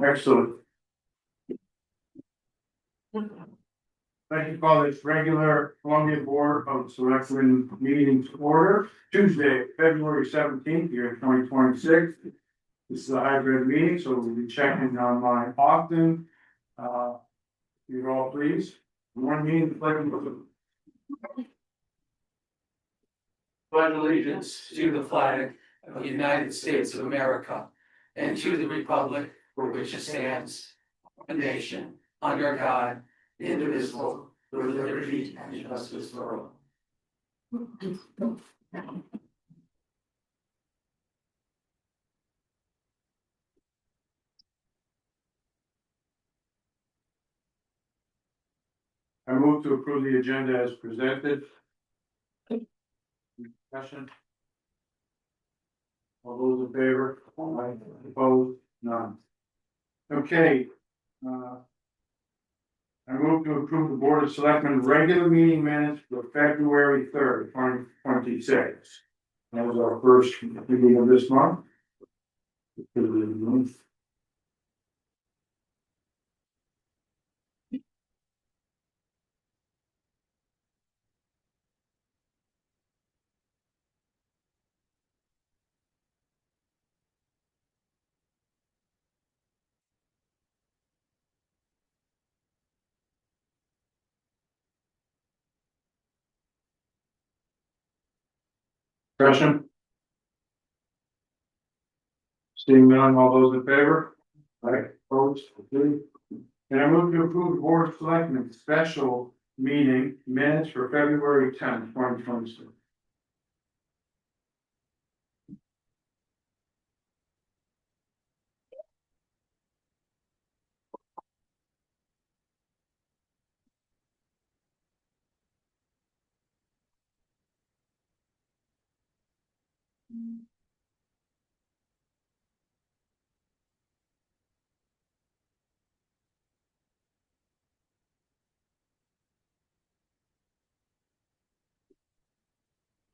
Excellent. Thank you, call this regular Columbia Board of Selectmen meeting to order, Tuesday, February 17th, year 2026. This is a hybrid meeting, so we'll be checking online often. You all please. One meeting, pledge allegiance to the flag of the United States of America and to the republic for which it stands, one nation, under God, indivisible, with liberty and justice for all. I move to approve the agenda as presented. Discussion. All those in favor? Aye. Opposed? None. Okay. I move to approve the Board of Selectmen regular meeting minutes for February 3rd, 2026. That was our first meeting of this month. Discussion? Seeing none, all those in favor? Aye. Opposed? And I move to approve the Board of Selectmen special meeting minutes for February 10th, 2026.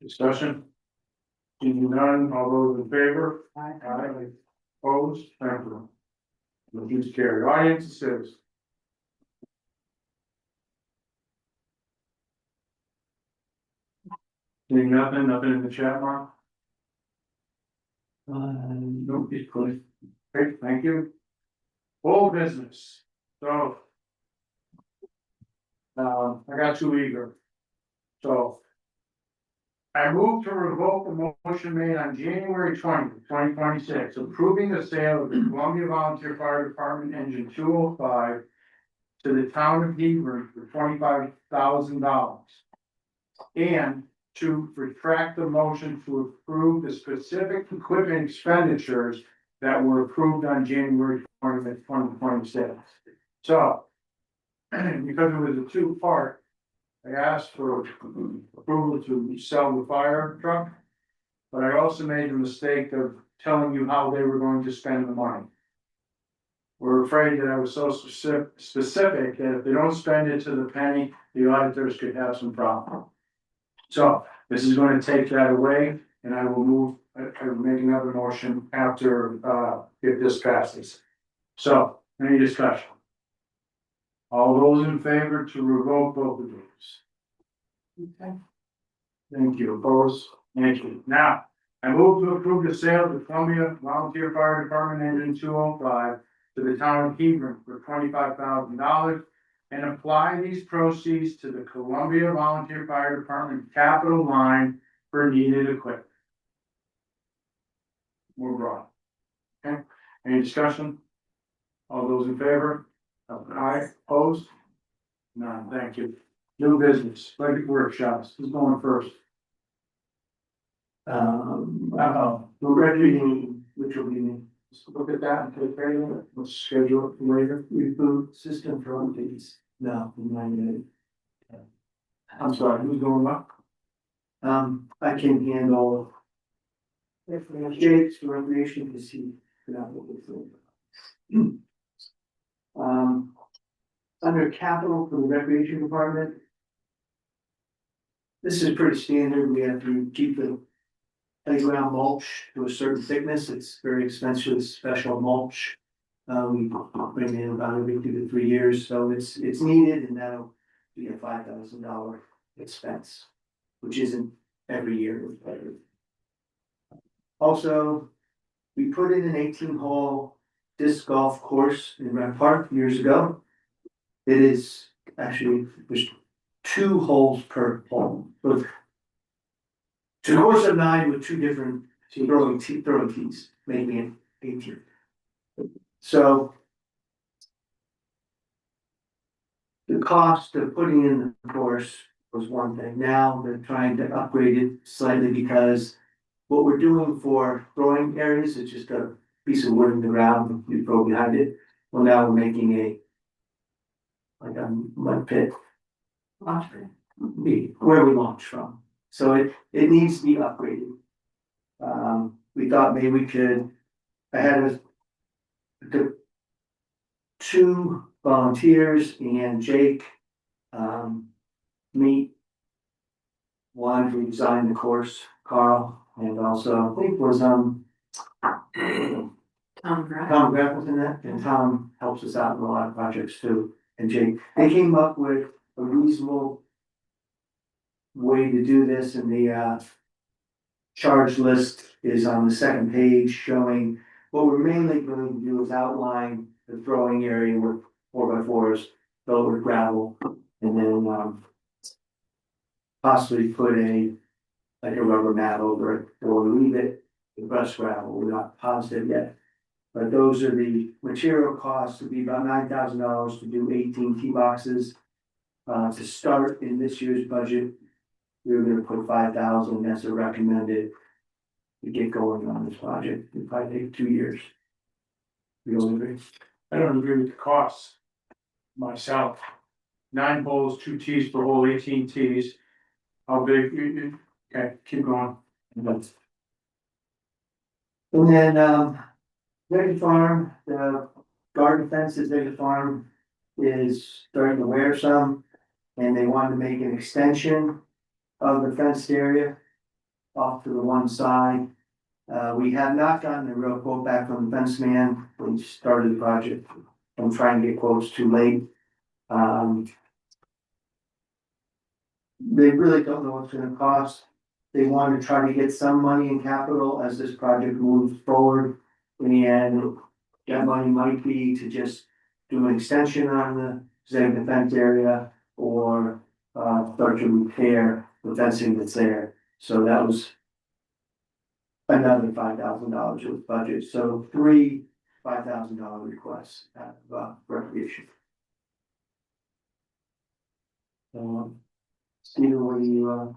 Discussion? Seeing none, all those in favor? Aye. Aye. Opposed? Thank you. Motion's carried. Audience says. Seeing nothing in the chat mark? Nope, it's closed. Great, thank you. All business, so. I got too eager. So. I move to revoke the motion made on January 20th, 2026, approving the sale of the Columbia Volunteer Fire Department engine 205 to the town of Hebron for $25,000. And to retract the motion to approve the specific equipment expenditures that were approved on January 20th, 2026. So, because it was a two-part, I asked for approval to sell the fire truck, but I also made the mistake of telling you how they were going to spend the money. We're afraid that I was so specific that if they don't spend it to the penny, the auditors could have some problem. So this is going to take that away, and I will move, I will make another motion after, if this passes. So, any discussion? All those in favor to revoke both of these? Okay. Thank you. Opposed? Thank you. Now, I move to approve the sale of the Columbia Volunteer Fire Department engine 205 to the town of Hebron for $25,000 and apply these proceeds to the Columbia Volunteer Fire Department capital line for needed equipment. More broad. Okay. Any discussion? All those in favor? Aye. Opposed? None. Thank you. New business, budget workshops. Who's going first? Reggie, which will be, let's look at that and take care of it. Let's schedule it for later. Reboot system for updates. No, 98. I'm sorry, who's going up? I can handle. If Jake's recreation to see. Under capital for the recreation department. This is pretty standard. We have to keep the playground mulch to a certain thickness. It's very expensive, special mulch. We bring it in about every 2 to 3 years, so it's needed, and that'll be a $5,000 expense, which isn't every year. Also, we put in an 18-hole disc golf course in Rec Park years ago. It is actually, there's 2 holes per hole. So it's a course of 9 with 2 different throwing tees, making it 18. So the cost of putting in the course was one thing. Now they're trying to upgrade it slightly because what we're doing for throwing areas is just a piece of wood in the ground, you throw behind it. Well, now we're making like a mud pit. Where we launch from. So it needs to be upgraded. We thought maybe we could, I had the 2 volunteers and Jake, meet. One who designed the course, Carl, and also I think was Tom Graff was in that, and Tom helps us out in a lot of projects too. And Jake, they came up with a reasonable way to do this, and the charge list is on the second page showing what we're mainly going to do is outline the throwing area with 4x4s, filled with gravel, and then possibly put like a rubber mat over it, or leave it in brush gravel. We're not positive yet. But those are the material costs. Would be about $9,000 to do 18 tee boxes. To start in this year's budget, we were gonna put 5,000 as a recommended to get going on this project. It'd probably take 2 years. You don't agree? I don't agree with the costs myself. 9 holes, 2 tees per hole, 18 tees. How big, okay, keep going. And then, Veggie Farm, the garden fence at Veggie Farm is starting to wear some. And they wanted to make an extension of the fenced area off to the one side. We have not gotten a real quote back from the fence man when we started the project. I'm trying to get quotes too late. They really don't know what's gonna cost. They want to try to get some money in capital as this project moves forward. And that money might be to just do an extension on the Zagna fence area or start to repair the fencing that's there. So that was another $5,000 of budget. So 3 $5,000 requests out of recreation. Stephen, what do you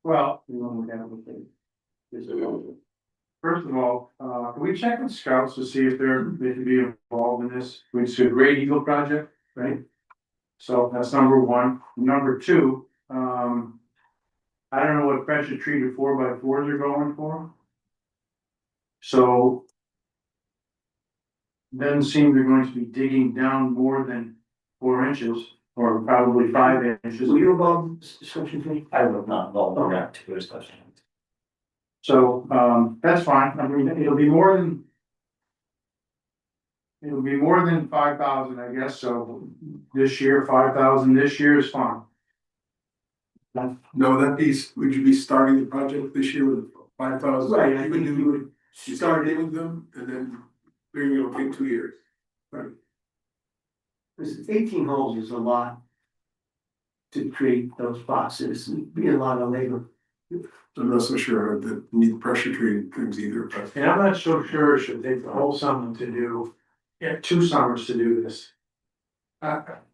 Well, you want to look at with this? first of all, can we check with scouts to see if they can be involved in this? It's a Great Eagle project, right? So that's number 1. Number 2, I don't know what pressure treated 4x4s are going for. So. Doesn't seem they're going to be digging down more than 4 inches, or probably 5 inches. Were you involved in this discussion, Kenny? I was not involved in that particular discussion. So, that's fine. I mean, it'll be more than. It'll be more than 5,000, I guess, so this year, 5,000 this year is fine. No, would you be starting the project this year with 5,000? Right, I think you would You start start it, with them and then maybe it'll take 2 years. because 18 holes is a lot to create those boxes, it'd be a lot of labor. I'm not so sure that need pressure treated things either, but And I'm not so sure it should take the whole summer to do, 2 summers to do this.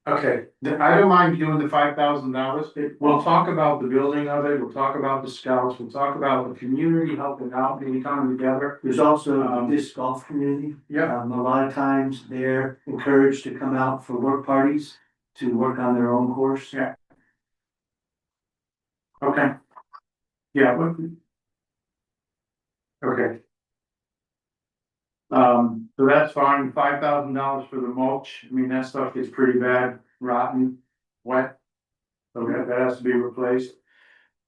Okay, I don't mind doing the $5,000. We'll talk about the building of it, we'll talk about the scouts, we'll talk about the community helping out, maybe coming together. There's also the disc golf community. Yeah, A lot of times they're encouraged to come out for work parties to work on their own course. Yeah. okay. Yeah. Okay. So that's fine, $5,000 for the mulch. I mean, that stuff gets pretty bad, rotten, wet. So that has to be replaced.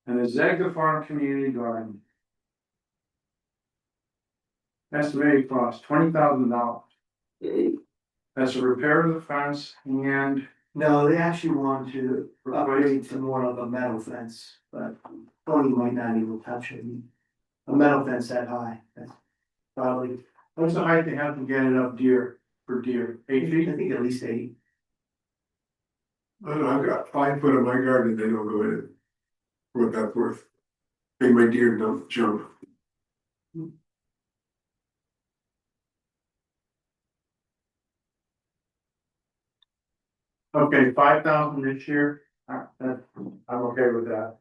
And the Zagna Farm Community Garden. Estimated cost $20,000. That's a repair of the fence and No, they actually want to upgrade to more of a metal fence, but Tony might not even touch it. A metal fence that high, that's probably, what's the height they have to get it up deer, for deer, I 8 feet? think at least 8. I don't know, I've got 5 foot in my garden, they don't go in. For what that's worth. Make my deer don't jump. Okay, 5,000 this year, I'm okay with that.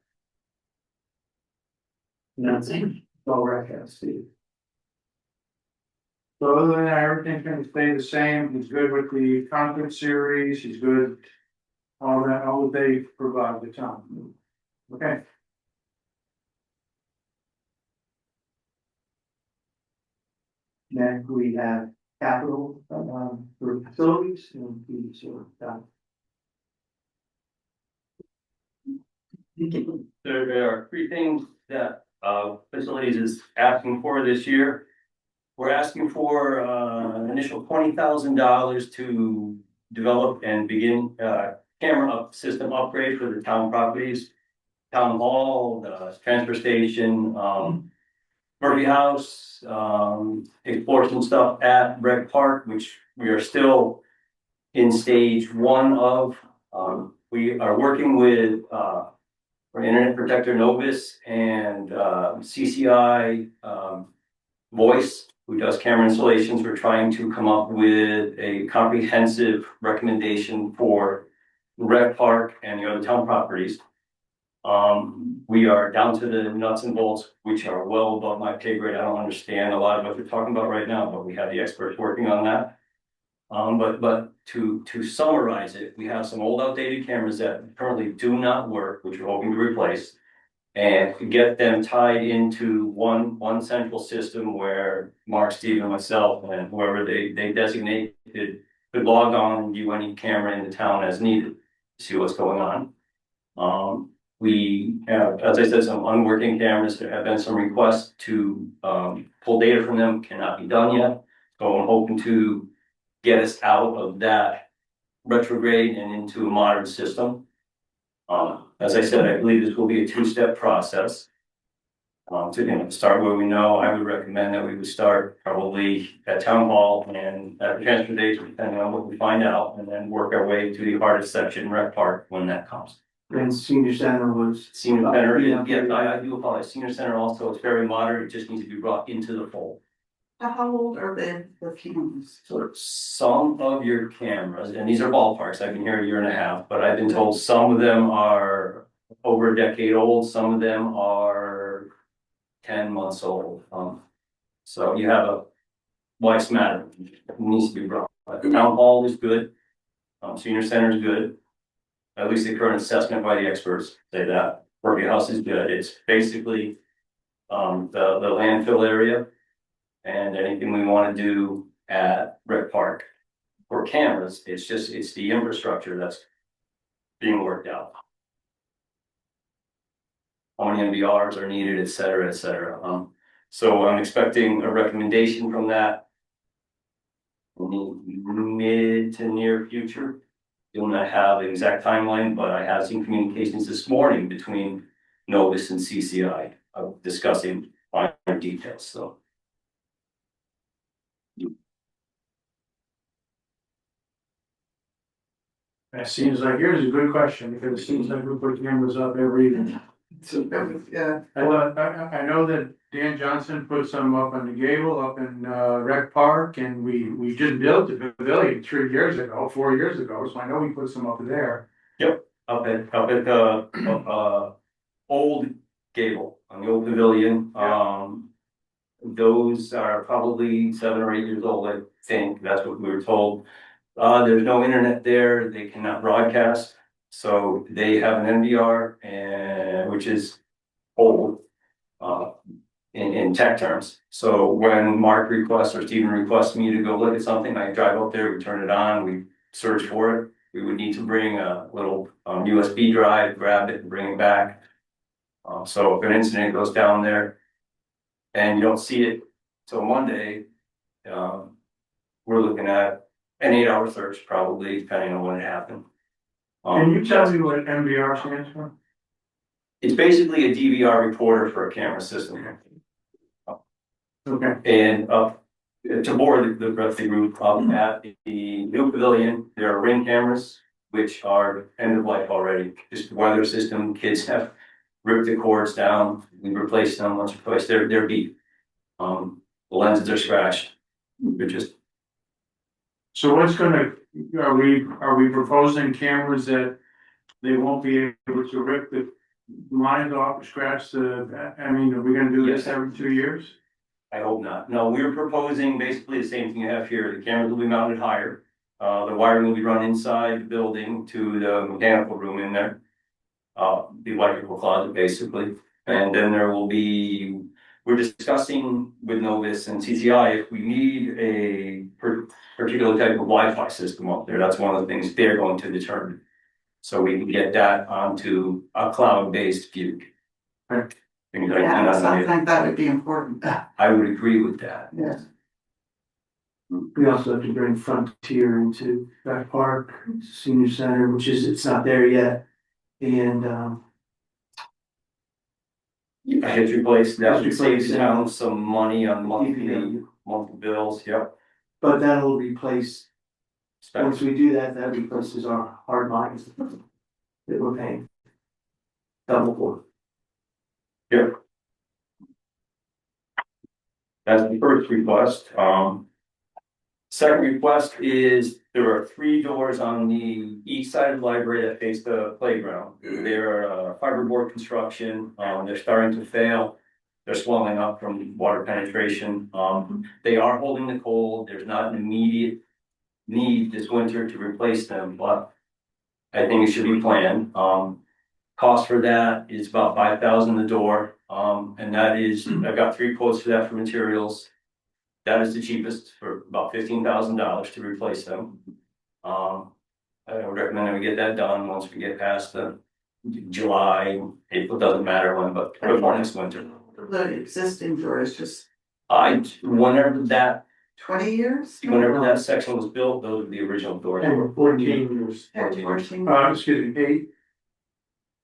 And that's all rec has, Steve. So other than that, everything's gonna stay the same, he's good with the concert series, he's good. All that, all they provide the town. Okay, Then we have capital, for facilities and we sort of, There are three things that facilities is asking for this year. We're asking for initial $20,000 to develop and begin camera system upgrade for the town properties. Town hall, the transfer station, Murphy House, explore some stuff at Rec Park, which we are still in stage one of. We are working with for Internet Protector Novus and CCI Voice, who does camera installations. We're trying to come up with a comprehensive recommendation for Rec Park and the other town properties. We are down to the nuts and bolts, which are well above my pay grade. I don't understand a lot of what you're talking about right now, but we have the experts working on that. But to summarize it, we have some old outdated cameras that currently do not work, which we're hoping to replace. And get them tied into one central system where Mark, Steve, and myself, and whoever they designate could log on and view any camera in the town as needed, to see what's going on. We have, as I said, some unworking cameras. There have been some requests to pull data from them, cannot be done yet. So I'm hoping to get us out of that retrograde and into a modern system. As I said, I believe this will be a two-step process. To start where we know, I would recommend that we would start probably at town hall and at the transfer station, depending on what we find out, and then work our way to the hardest section, Rec Park, when that comes. and senior center was. Senior center, yeah, I do apologize. Senior center also is very modern. It just needs to be brought into the fold. How old are the cameras? So some of your cameras, and these are ballparks, I've been here a year and a half, but I've been told some of them are over a decade old, some of them are 10 months old. So you have a wife's matter, it needs to be brought. The town hall is good, senior center is good. At least the current assessment by the experts say that. Murphy House is good. It's basically the landfill area. And anything we want to do at Rec Park for cameras, it's the infrastructure that's being worked out. How many MBRs are needed, et cetera, et cetera. So I'm expecting a recommendation from that in the mid to near future. Do not have an exact timeline, but I have seen communications this morning between Novus and CCI discussing finer details, so. It seems like, here's a good question, because it seems like we put cameras up every. Yeah. I know that Dan Johnson put some up on the gable up in Rec Park, and we just built the pavilion 4 years ago, so I know we put some up there. Yep, up at the old gable on the old pavilion. Those are probably 7 or 8 years old, I think. That's what we were told. There's no internet there. They cannot broadcast. So they have an NVR, and which is old in tech terms. So when Mark requests or Stephen requests me to go look at something, I drive up there, we turn it on, we search for it. We would need to bring a little USB drive, grab it and bring it back. So if an incident goes down there and you don't see it till Monday, we're looking at an 8-hour search probably, depending on when it happened. Can you tell me what MVR stands for? It's basically a DVR reporter for a camera system. Okay, And to board the rest of the group at the new pavilion, there are ring cameras, which are end of life already. Just the weather system, kids have ripped the cords down, we replaced them once or twice, they're beat. The lenses are scratched, they're just, so what's gonna, are we proposing cameras that they won't be able to rip the lines off, scratch the, I mean, are we gonna do this every 2 years? I hope not. No, we're proposing basically the same thing you have here, the cameras will be mounted higher. The wiring will be run inside the building to the mechanical room in there. The electrical closet basically, and then there will be, we're discussing with Novus and CCI if we need a particular type of Wi-Fi system up there, that's one of the things they're going to determine. So we can get that onto a cloud-based view. Right. Things like Yeah, I that. think that would be important. I would agree with that. Yes. We also have to bring Frontier into that park, senior center, which is, it's not there yet. And, I had replaced, that would Just save replace the it. town some money on monthly DPW. bills, yep. But that'll replace, once we do that, that replaces our hard lines that we're paying. Double for. Yep. That's the first request. Second request is there are 3 doors on the east side of the library that face the playground. They're fiberboard construction. They're starting to fail. They're swelling up from water penetration. They are holding the cold. There's not an immediate need this winter to replace them, but I think it should be planned. Cost for that is about $5,000 a door. And that is, I've got 3 quotes for that for materials. That is the cheapest for about $15,000 to replace them. I would recommend that we get that done once we get past the July, April, doesn't matter when, but before next winter. The existing door is just Whenever that 20 years? section was built, those are the original doors. And 14 years. 14. Excuse me, 8.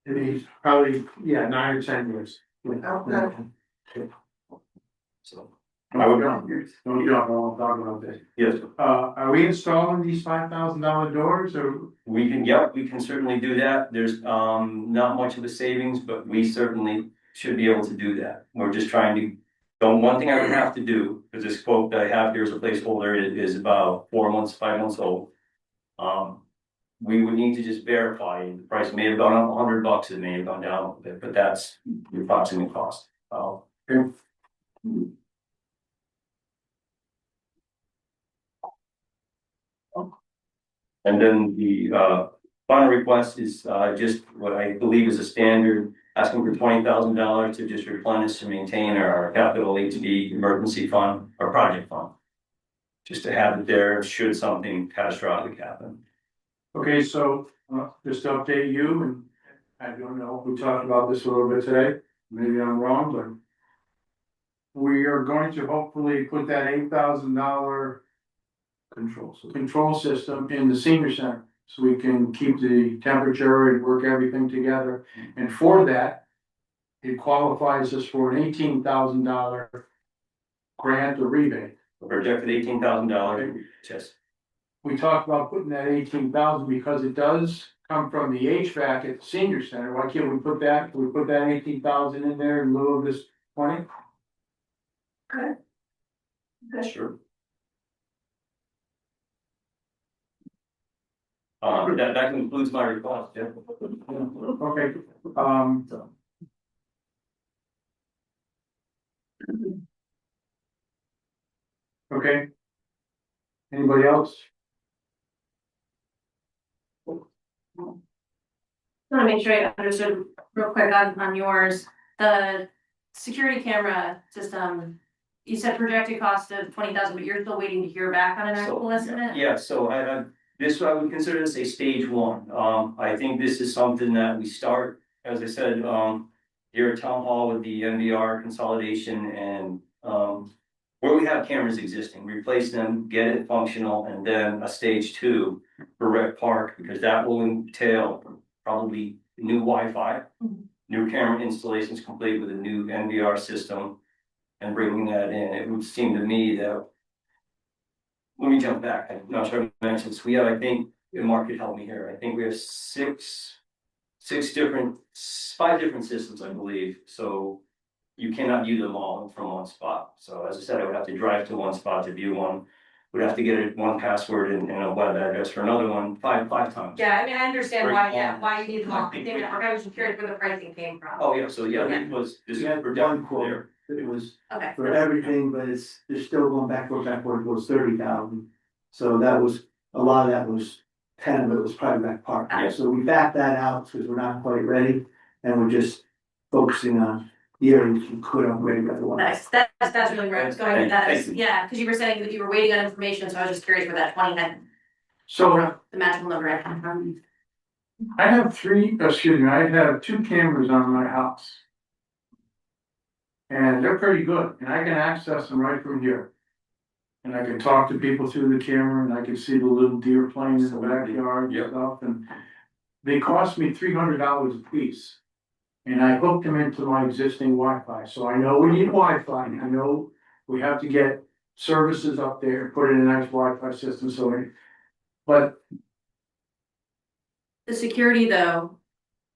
Maybe probably, yeah, 9 or 10 years. Okay. So, I would don't know, I'm talking about this. yes, Are we installing these $5,000 doors or? we can certainly do that. There's not much of a savings, but we certainly should be able to do that. We're just trying to, the one thing I would have to do, because this quote that I have here as a placeholder is about 5 months old. We would need to just verify, the price may have gone up $100, it may have gone down a bit, but that's the approximate cost. Okay. And then the final request is just what I believe is a standard, asking for $20,000 to just replenish and maintain our capital HB emergency fund or project fund. Just to have it there should something catastrophic happen. Okay, so just to update you, and I don't know, we talked about this a little bit today, maybe I'm wrong, but we are going to hopefully put that $8,000 control system in the senior center, so we can keep the temperature and work everything together. And for that, it qualifies us for an $18,000 grant or rebate. Projected $18,000, just. We talked about putting that 18,000 because it does come from the HVAC at the senior center. Why can't we put that, can we put that 18,000 in there in lieu of this 20? Sure. That concludes my request, yeah. Okay, okay. Anybody else? I want to make sure I understood real quick on yours, the security camera system. You said projected cost of 20,000, but you're still waiting to hear back on an actual estimate? Yeah, so I would consider this a stage 1. I think this is something that we start, as I said, here at Town Hall with the NVR consolidation and where we have cameras existing, replace them, get it functional, and then a stage two for Rec Park, because that will entail probably new Wi-Fi, new camera installations complete with a new NVR system, and bringing that in. It would seem to me that, let me jump back, I'm not sure I mentioned this, we have, I think, and Mark could help me here, I think we have five different systems, I believe, so you cannot view them all from one spot. So as I said, I would have to drive to one spot to view one. Would have to get one password and a web address for another one, five times. Yeah, I mean, I understand Right. why you need them all, I was just curious where the pricing came from. Oh, yeah, so yeah, it was, this We is had for one there. quote, it was Okay. for everything, but they're still going backward, it was 30,000. So that was, a lot of that was, 10 of it was private back park. Yeah. So we backed that out because we're not quite ready, and we're just focusing on the areas you could upgrade the other one. Nice, that's really where I was going with that, Thank you. yeah, because you were saying that you were waiting on information, so I was just curious where that 20 had, So the magical number had come from. I have I have two cameras on my house. And they're pretty good, and I can access them right from here. And I can talk to people through the camera, and I can see the little deer playing in the backyard Yep. and stuff, and they cost me $300 a piece. And I hooked them into my existing Wi-Fi, so I know we need Wi-Fi, I know we have to get services up there, put in a nice Wi-Fi system, but The security though,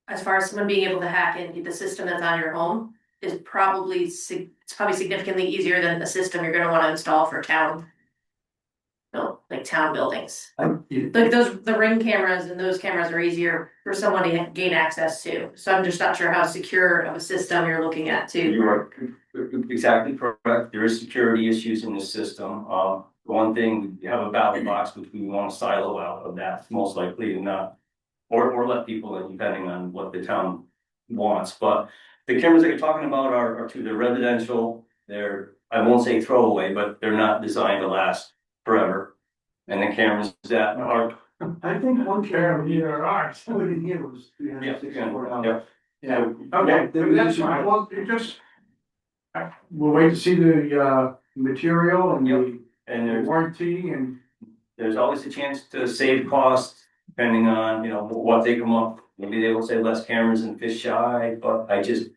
as far as someone being able to hack into the system that's on your home, is probably it's probably significantly easier than the system you're gonna wanna install for town. No, like town buildings, like the Ring cameras and those cameras are easier for someone to gain access to, so I'm just not sure how secure of a system you're looking at too. You are exactly correct. There is security issues in the system. One thing, you have a ballot box, which we want to silo out of that, most likely not. Or let people in, depending on what the town wants. But the cameras that you're talking about are they're residential. They're, I won't say throwaway, but they're not designed to last forever. And the cameras that are, I think one camera here are. put in here was yeah, $364. yeah. Okay, that's fine, well, we'll wait to see the material and the And there's warranty and. there's always a chance to save costs depending on, what they come up. Maybe they will say less cameras and fish shy, but I just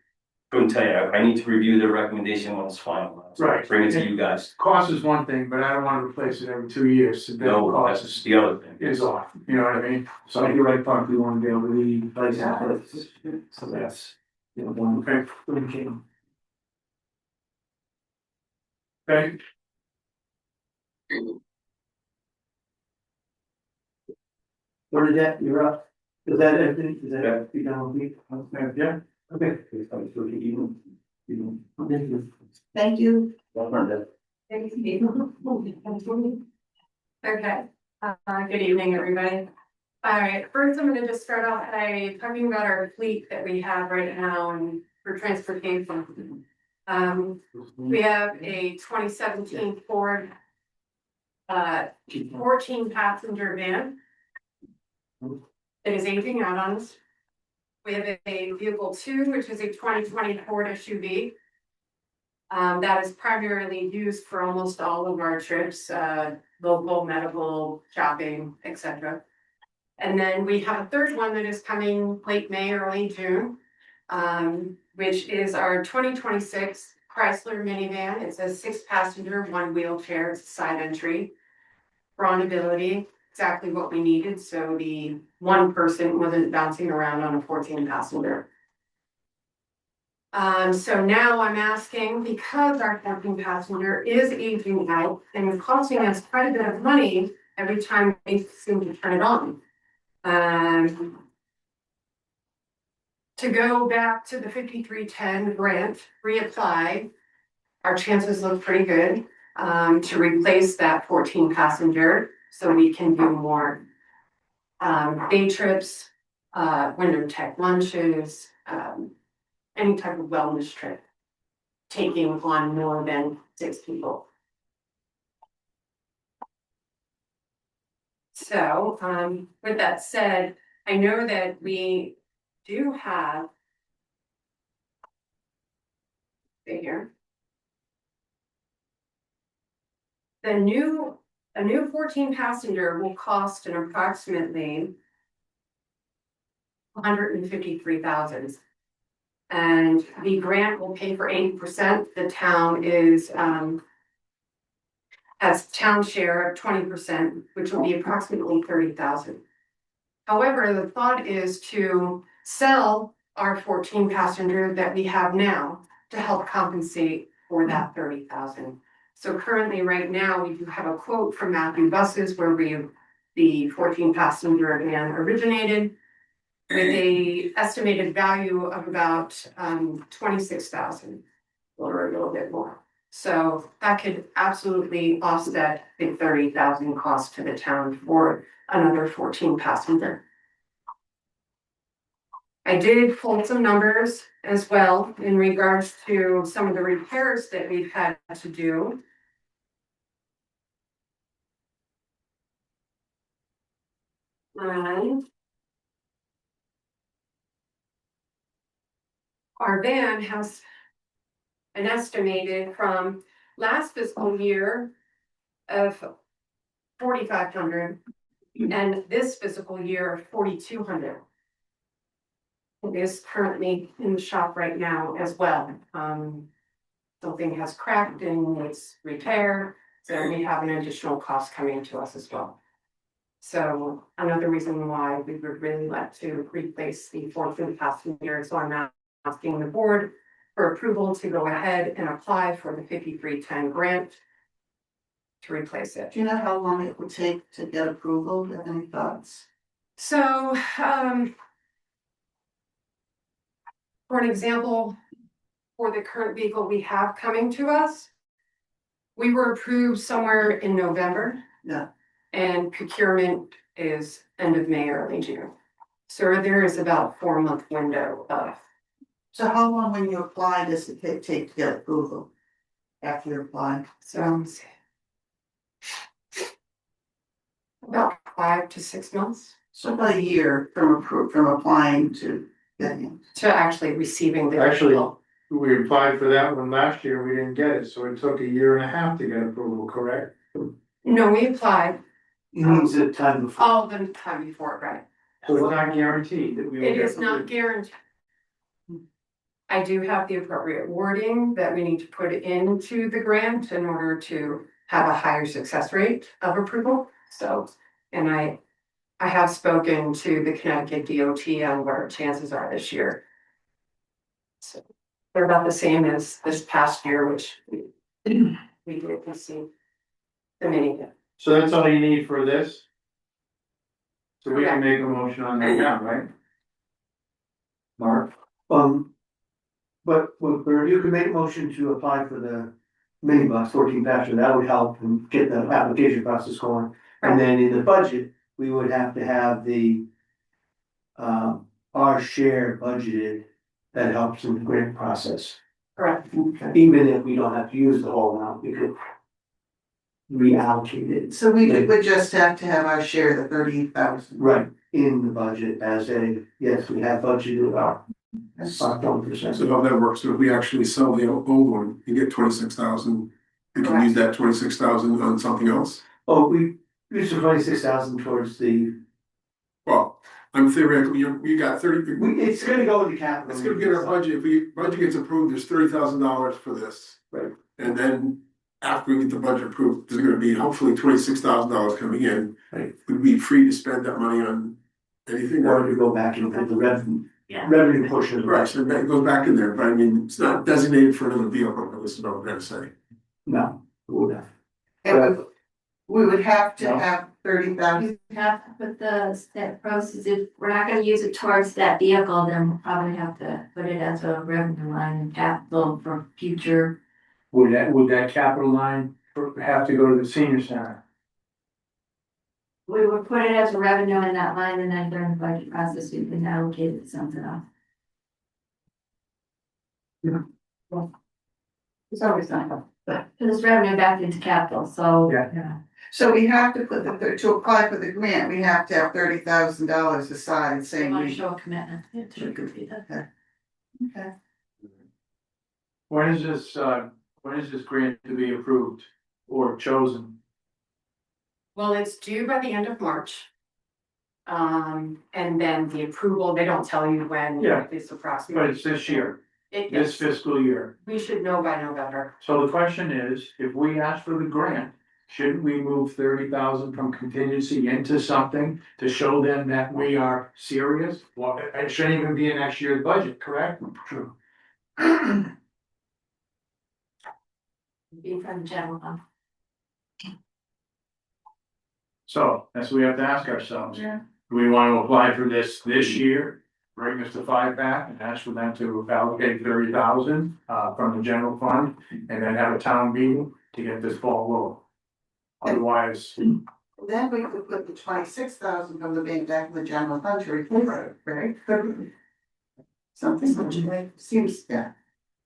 couldn't tell you. I need to review their recommendation when it's finalized. Right. Bring it to you guys. Cost is one thing, but I don't wanna replace it every 2 years, so that No, cost that's the other thing. is off, you know what I mean? So if you're right, Park, we want to be able to leave places, so that's, one. Okay, Okay. okay, What is that, you're up? Is that everything, is that, you done with me? yeah, Okay. Thank you. Okay, good evening, everybody. All right, first I'm gonna just start off by talking about our fleet that we have right now and for transportation. We have a 2017 Ford 14 passenger van. It is aging out on us. We have a vehicle 2, which is a 2020 Ford SUV. That is primarily used for almost all of our trips, local, medical, shopping, etc. And then we have a third one that is coming late May, early June, which is our 2026 Chrysler minivan. It's a 6-passenger, 1 wheelchair, it's a side entry. Runnability, exactly what we needed, so the one person wasn't bouncing around on a 14-passenger. So now I'm asking, because our 14-passenger is aging out and is costing us quite a bit of money every time we seem to turn it on. To go back to the 5310 grant, reapply, our chances look pretty good, to replace that 14-passenger, so we can do more day trips, winter tech lunches, any type of wellness trip, taking on more than 6 people. So, with that said, I know that we do have. Stay here. A new 14 passenger will cost an approximately 153,000. And the grant will pay for 80%. The town is, has town share of 20%, which will be approximately 30,000. However, the thought is to sell our 14 passenger that we have now to help compensate for that 30,000. So currently, right now, we do have a quote from Matthew Buses where the 14 passenger van originated with a estimated value of about 26,000 or a little bit more. So that could absolutely offset the 30,000 cost to the town for another 14 passenger. I did pull some numbers as well in regards to some of the repairs that we've had to do. And our van has an estimated from last fiscal year of 4,500 and this fiscal year of 4,200. It is currently in the shop right now as well. Something has cracked and needs repair, so we have an additional cost coming to us as well. So another reason why we would really like to replace the 14 passenger, so I'm now asking the board for approval to go ahead and apply for the 5310 grant to replace it. Do you know how long it would take to get approval? Do you have any thoughts? So, for an example, for the current vehicle we have coming to us, we were approved somewhere in November. Yeah. And procurement is end of May, early June. So there is about a 4-month window of. So how long when you apply does it take to get approval? After you apply? So about 5 to 6 months So about a year from applying to getting to actually receiving the. Actually, vehicle. we applied for that one last year, we didn't get it, so it took 1.5 years to get approval, correct? No, we applied it. He needs a time before. all the time before, right? So it's not guaranteed that we will It get. is not guaranteed. I do have the appropriate wording that we need to put into the grant in order to have a higher success rate of approval. So, and I have spoken to the Connecticut DOT on what our chances are this year. So they're about the same as this past year, which we did receive the mini. So that's all you need for this? So we can make a motion on that now, right? Mark? But you can make a motion to apply for the minibus 14 passenger, that would help and get the application process going. And then in the budget, we would have to have the our share budgeted that helps in the grant process. Correct. Even if we don't have to use the whole amount, we could reallocate it. So we would just have to have our share, the 30,000. Right, in the budget as a, yes, we have budgeted about 1%. So how that works, so if we actually sell the old one, you get 26,000, we can use that 26,000 on something else? Oh, we used the 26,000 towards the, Well, I'm theoretically, you got 30, it's gonna go into capital. it's gonna get our budget, if we, budget gets approved, there's $30,000 for this. Right. And then after we get the budget approved, there's gonna be hopefully $26,000 coming in. Right. We'd be free to spend that money on anything. Or to go back and put the revenue portion of the Right, rest. so it goes back in there, but I mean, it's not designated for another vehicle, this is what I'm trying to say. No, it would not. And we would have to No. have 30,000. We have to put that proceeds, if we're not gonna use it towards that vehicle, then we'll probably have to put it as a revenue line in capital for future. Would that capital line have to go to the senior center? We would put it as a revenue in that line, and then during the budget process, we can allocate it to something else. It's always not, but put this revenue back into capital, so. Yeah. So we have to put to apply for the grant, we have to have $30,000 aside We saying want to we. show a commitment to complete that. Okay. When is this grant to be approved? or chosen? Well, it's due by the end of March. And then the approval, they don't tell you when. Yeah. It's But approximately. it's this year, It this is, fiscal year. we should know by November. So the question is, if we ask for the grant, shouldn't we move 30,000 from contingency into something to show them that we are serious? Well, it shouldn't even be in next year's budget, correct? True. Be from the general fund. So that's what we have to ask ourselves. Yeah. Do we want to apply for this year, bring us to 5 back and ask for them to allocate 30,000 from the general fund and then have a town meeting to get this ball rolling? Otherwise, Then we could put the 26,000 from the bank back in the general fund to replace it, right? Something which seems, yeah.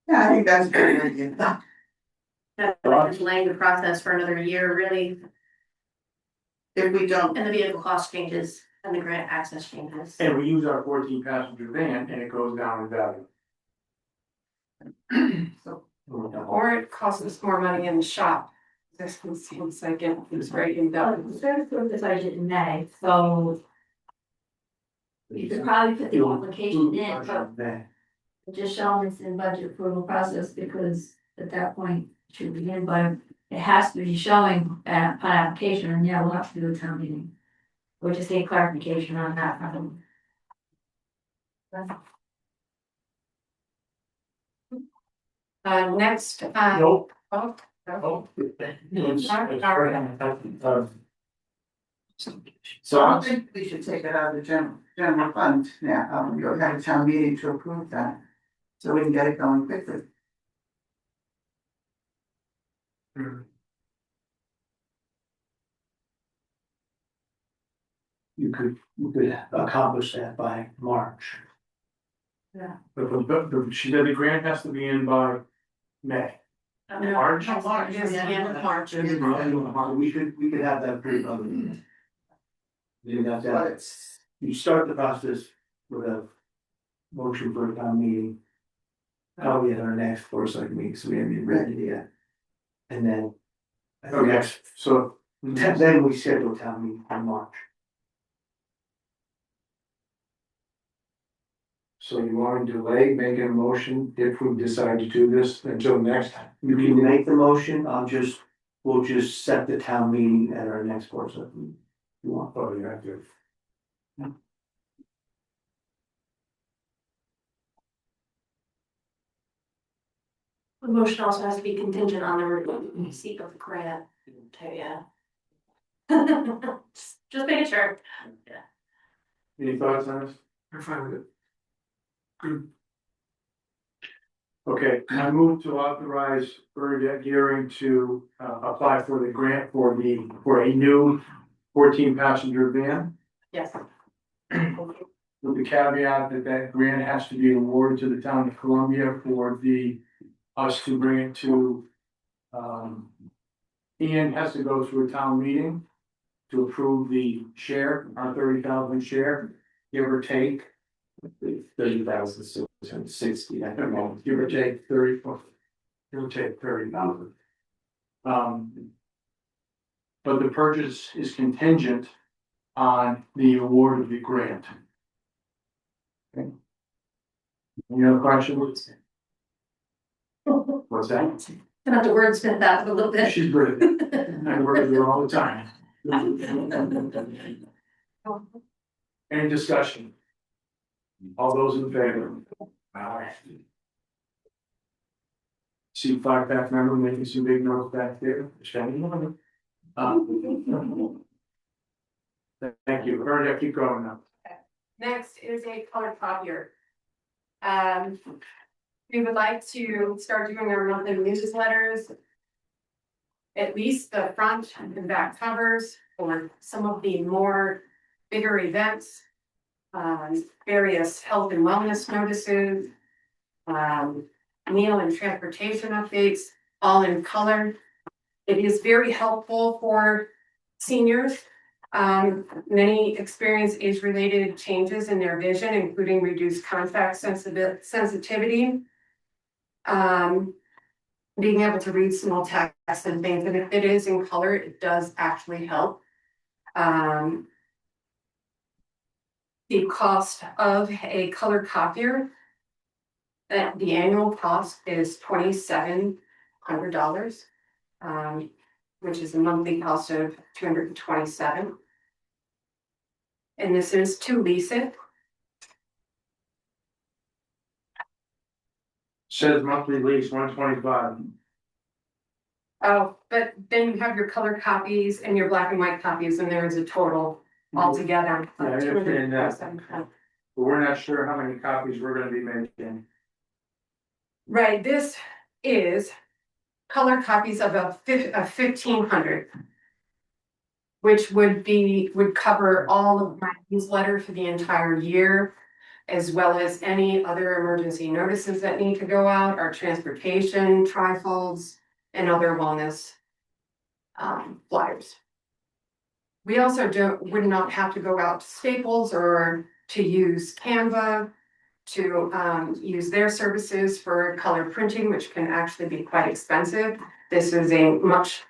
Yeah, I think that's a good idea. That's delaying the process for another year, really, If we don't, and the vehicle cost changes and the grant access changes. and we use our 14 passenger van and it goes down in value. so, Or it costs us more money in the shop. This one seems like it's right in Well, the. the service group is budget in May, so. You could probably put the application in, but just show them it's in budget approval process, because at that point it should be in, but it has to be showing upon application, and yeah, we'll have to do a town meeting. We'll just need clarification on that from Next, Nope. oh, Oh. so I don't think we should take it out of the general fund now, you'll have a town meeting to approve that. So we can get it going quickly. You could accomplish that by March. But she said the grant has to be in by May. March? It is the end of March. We could have that pretty public. You got But that, it's, you start the process with a motion for a town meeting. Probably at our next board select meeting, so we haven't even ready yet. And then. I think Okay, that's- so. Then we schedule town meeting in March. So you want to delay making a motion if we decide to do this until next time? You can make the motion, we'll just set the town meeting at our next board select meeting. You want? Oh, you have to. The motion also has to be contingent on the receipt of the grant, too, yeah. Just making sure. Any thoughts on this? I'm fine with it. Good. Okay, I move to authorize Bernadette Gearing to apply for the grant for a new 14 passenger van. Yes. With the caveat that that grant has to be awarded to the town of Columbia for us to bring it to. Ian has to go through a town meeting to approve the share, our 30,000 share, give or take. 30,660, I don't know, give or take 30,000. But the purchase is contingent on the award of the grant. Okay. Any other questions? What's that? Gonna have to wordsmith that a little bit. She's brilliant. I work with her all the time. Any discussion? All those in favor? Aye. See 5 back member making some big notes back there. Thank you. Bernadette, keep going now. Next is a color copier. We would like to start doing our monthly newsletters. At least the front and back covers for some of the more bigger events. Various health and wellness notices. Meal and transportation updates, all in color. It is very helpful for seniors. Many experience age-related changes in their vision, including reduced contact sensitivity. being able to read small text and things, and if it is in color, it does actually help. The cost of a color copier. That the annual cost is $2,700. Which is a monthly cost of $227. And this is to lease it. Says monthly lease, 125. Oh, but then you have your color copies and your black and white copies, and there is a total altogether Yeah, I of understand that. $227. But we're not sure how many copies we're gonna be making. Right, this is color copies of a 1,500. Which would cover all of my newsletter for the entire year. As well as any other emergency notices that need to go out, our transportation, trifolds, and other wellness. Flyers. We also would not have to go out to Staples or to use Canva. To use their services for color printing, which can actually be quite expensive. This is a much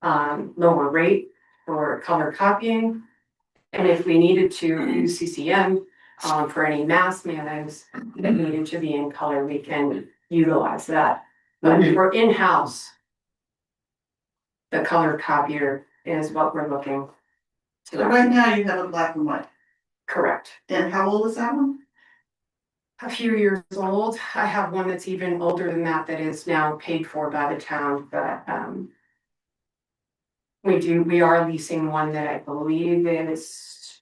lower rate for color copying. And if we needed to use CCM for any mass mailings that needed to be in color, we can utilize that. But for in-house, the color copier is what we're looking So to. right now you have a black and white, Correct. and how old is that one? A few years old. I have one that's even older than that is now paid for by the town, but we are leasing one that I believe is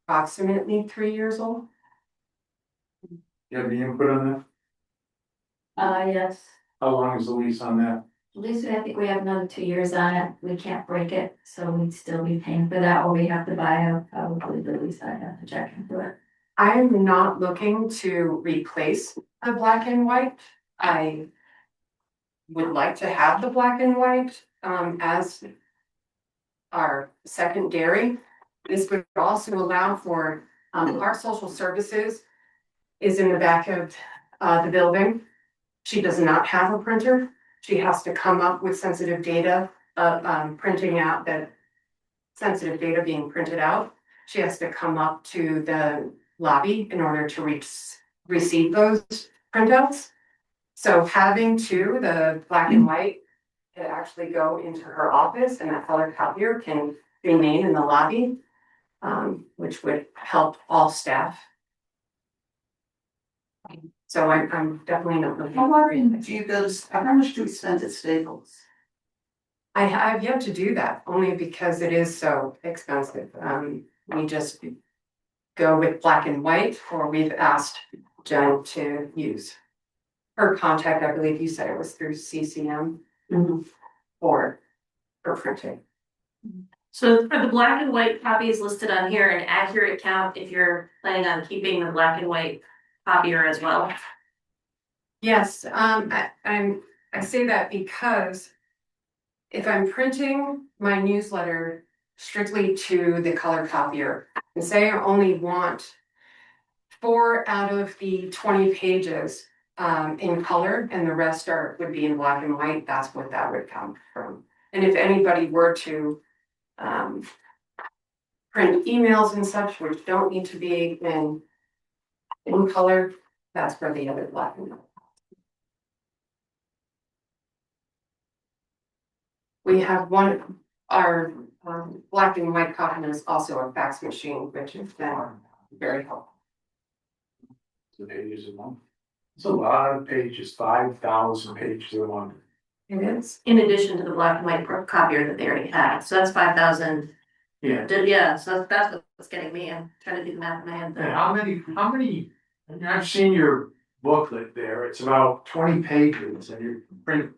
approximately 3 years old. You have any input on that? Yes. How long is the lease on that? At least I think we have another 2 years on it. We can't break it, so we'd still be paying for that, or we have to buy probably the lease. I have to check into it. I am not looking to replace the black and white. I would like to have the black and white as our secondary. This would also allow for our social services is in the back of the building. She does not have a printer. She has to come up with sensitive data of printing out that sensitive data being printed out. She has to come up to the lobby in order to receive those printouts. So having the black and white can actually go into her office, and that color copier can remain in the lobby, which would help all staff. So I'm definitely not looking. How often do you go to, how much do we spend at Staples? I have yet to do that, only because it is so expensive. We just go with black and white, or we've asked Jen to use her contact. I believe you said it was through CCM. For printing. So for the black and white copies listed on here, an accurate count if you're planning on keeping the black and white copier as well. Yes, I say that because if I'm printing my newsletter strictly to the color copier, and say I only want 4 out of the 20 pages in color, and the rest would be in black and white, that's what that would come from. And if anybody were to print emails and such, which don't need to be in color, that's for the other black and white. We have our black and white copy is also a fax machine, which has been very helpful. The pages a month. It's a lot of pages, 5,000 pages a month. It is. In addition to the black and white copier that they already had, so that's 5,000. Yeah. Yeah, so that's what's getting me. I'm trying to do the math in my head. And how many, I've seen your booklet there, it's about 20 pages and you print.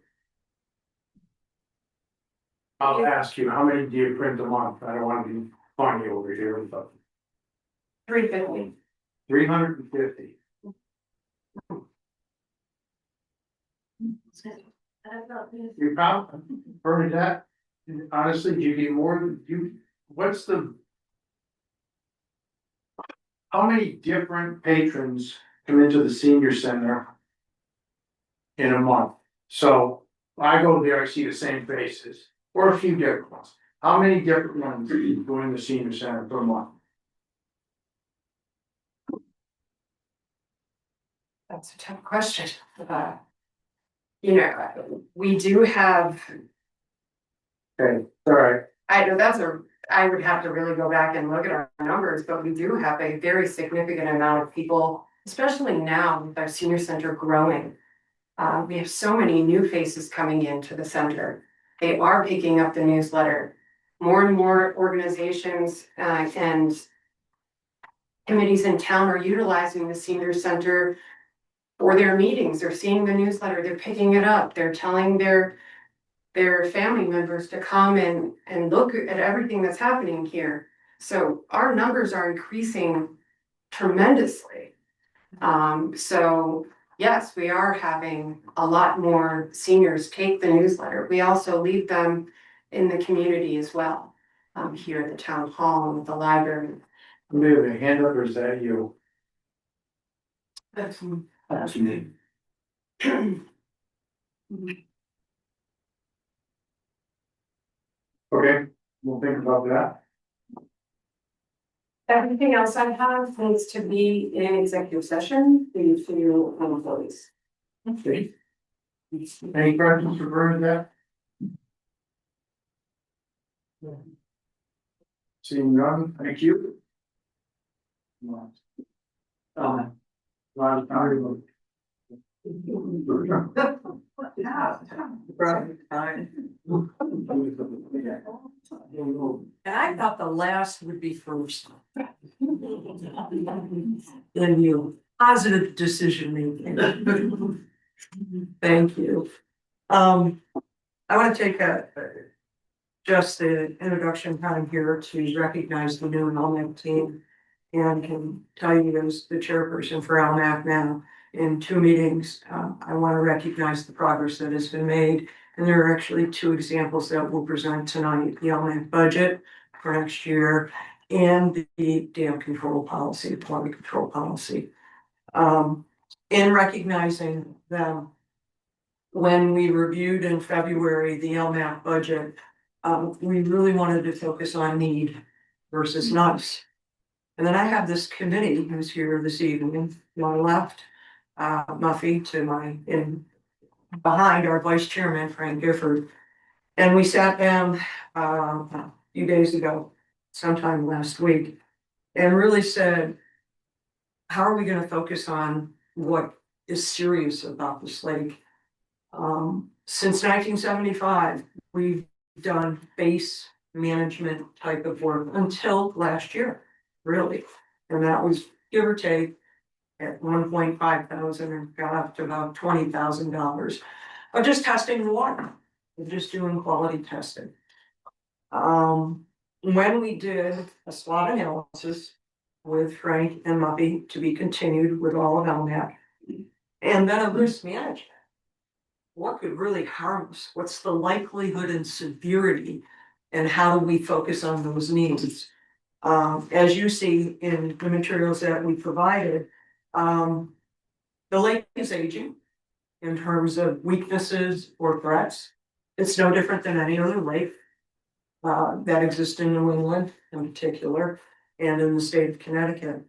I'll ask you, how many do you print a month? I don't want to be funny over here, but 350. 350. You probably, Bernadette, honestly, do you get more than how many different patrons come into the senior center in a month? So I go there, I see the same faces, or a few different ones. How many different ones go in the senior center per month? That's a tough question. You know, we do have, Okay, all right, I know I would have to really go back and look at our numbers, but we do have a very significant amount of people, especially now with our senior center growing. We have so many new faces coming into the center. They are picking up the newsletter. More and more organizations and committees in town are utilizing the senior center for their meetings. They're seeing the newsletter, they're picking it up, they're telling their family members to come and look at everything that's happening here. So our numbers are increasing tremendously. So yes, we are having a lot more seniors take the newsletter. We also leave them in the community as well. Here at the town hall and at the library. we have a hand up, or is that you? That's me. Okay, we'll think about that. Everything else I have needs to be in executive session due to employees. Okay. Any questions for Bernadette? Seeing none, thank you. And I thought the last would be first. Then you, positive decision making. Thank you. I want to take just the introduction time here to recognize the new Elmac team. And can tell you as the chairperson for Elmac now, in 2 meetings, I want to recognize the progress that has been made. And there are actually 2 examples that we'll present tonight, the Elmac budget for next year and the dam control policy, quality control policy. In recognizing them, when we reviewed in February the LMAP budget, we really wanted to focus on need versus nice. And then I have this committee who's here this evening, to my left, Muffy to my behind our vice chairman, Frank Gifford. And we sat down a few days ago, sometime last week, and really said, how are we going to focus on what is serious about this lake? Since 1975, we've done base management type of work until last year, really. And that was give or take at 1.5 thousand and got up to about $20,000 of just testing the water, of just doing quality testing. When we did a SWOT analysis with Frank and Muppy to be continued with all of LMAC, and then a risk management. What could really harm us? What's the likelihood and severity? And how do we focus on those needs? As you see in the materials that we provided, the lake is aging in terms of weaknesses or threats. It's no different than any other lake that exists in New England in particular, and in the state of Connecticut.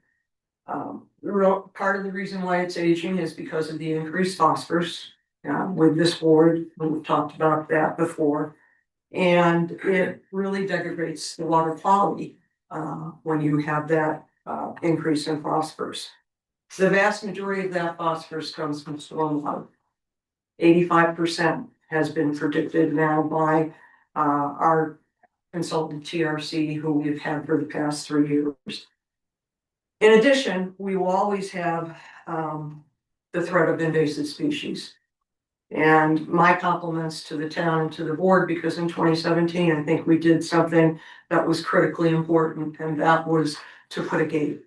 Part of the reason why it's aging is because of the increased phosphorus with this board. We've talked about that before. And it really degrades the water quality when you have that increase in phosphorus. The vast majority of that phosphorus comes from stormwater. 85% has been predicted now by our consultant TRC, who we've had for the past 3 years. In addition, we will always have the threat of invasive species. And my compliments to the town and to the board, because in 2017, I think we did something that was critically important, and that was to put a gate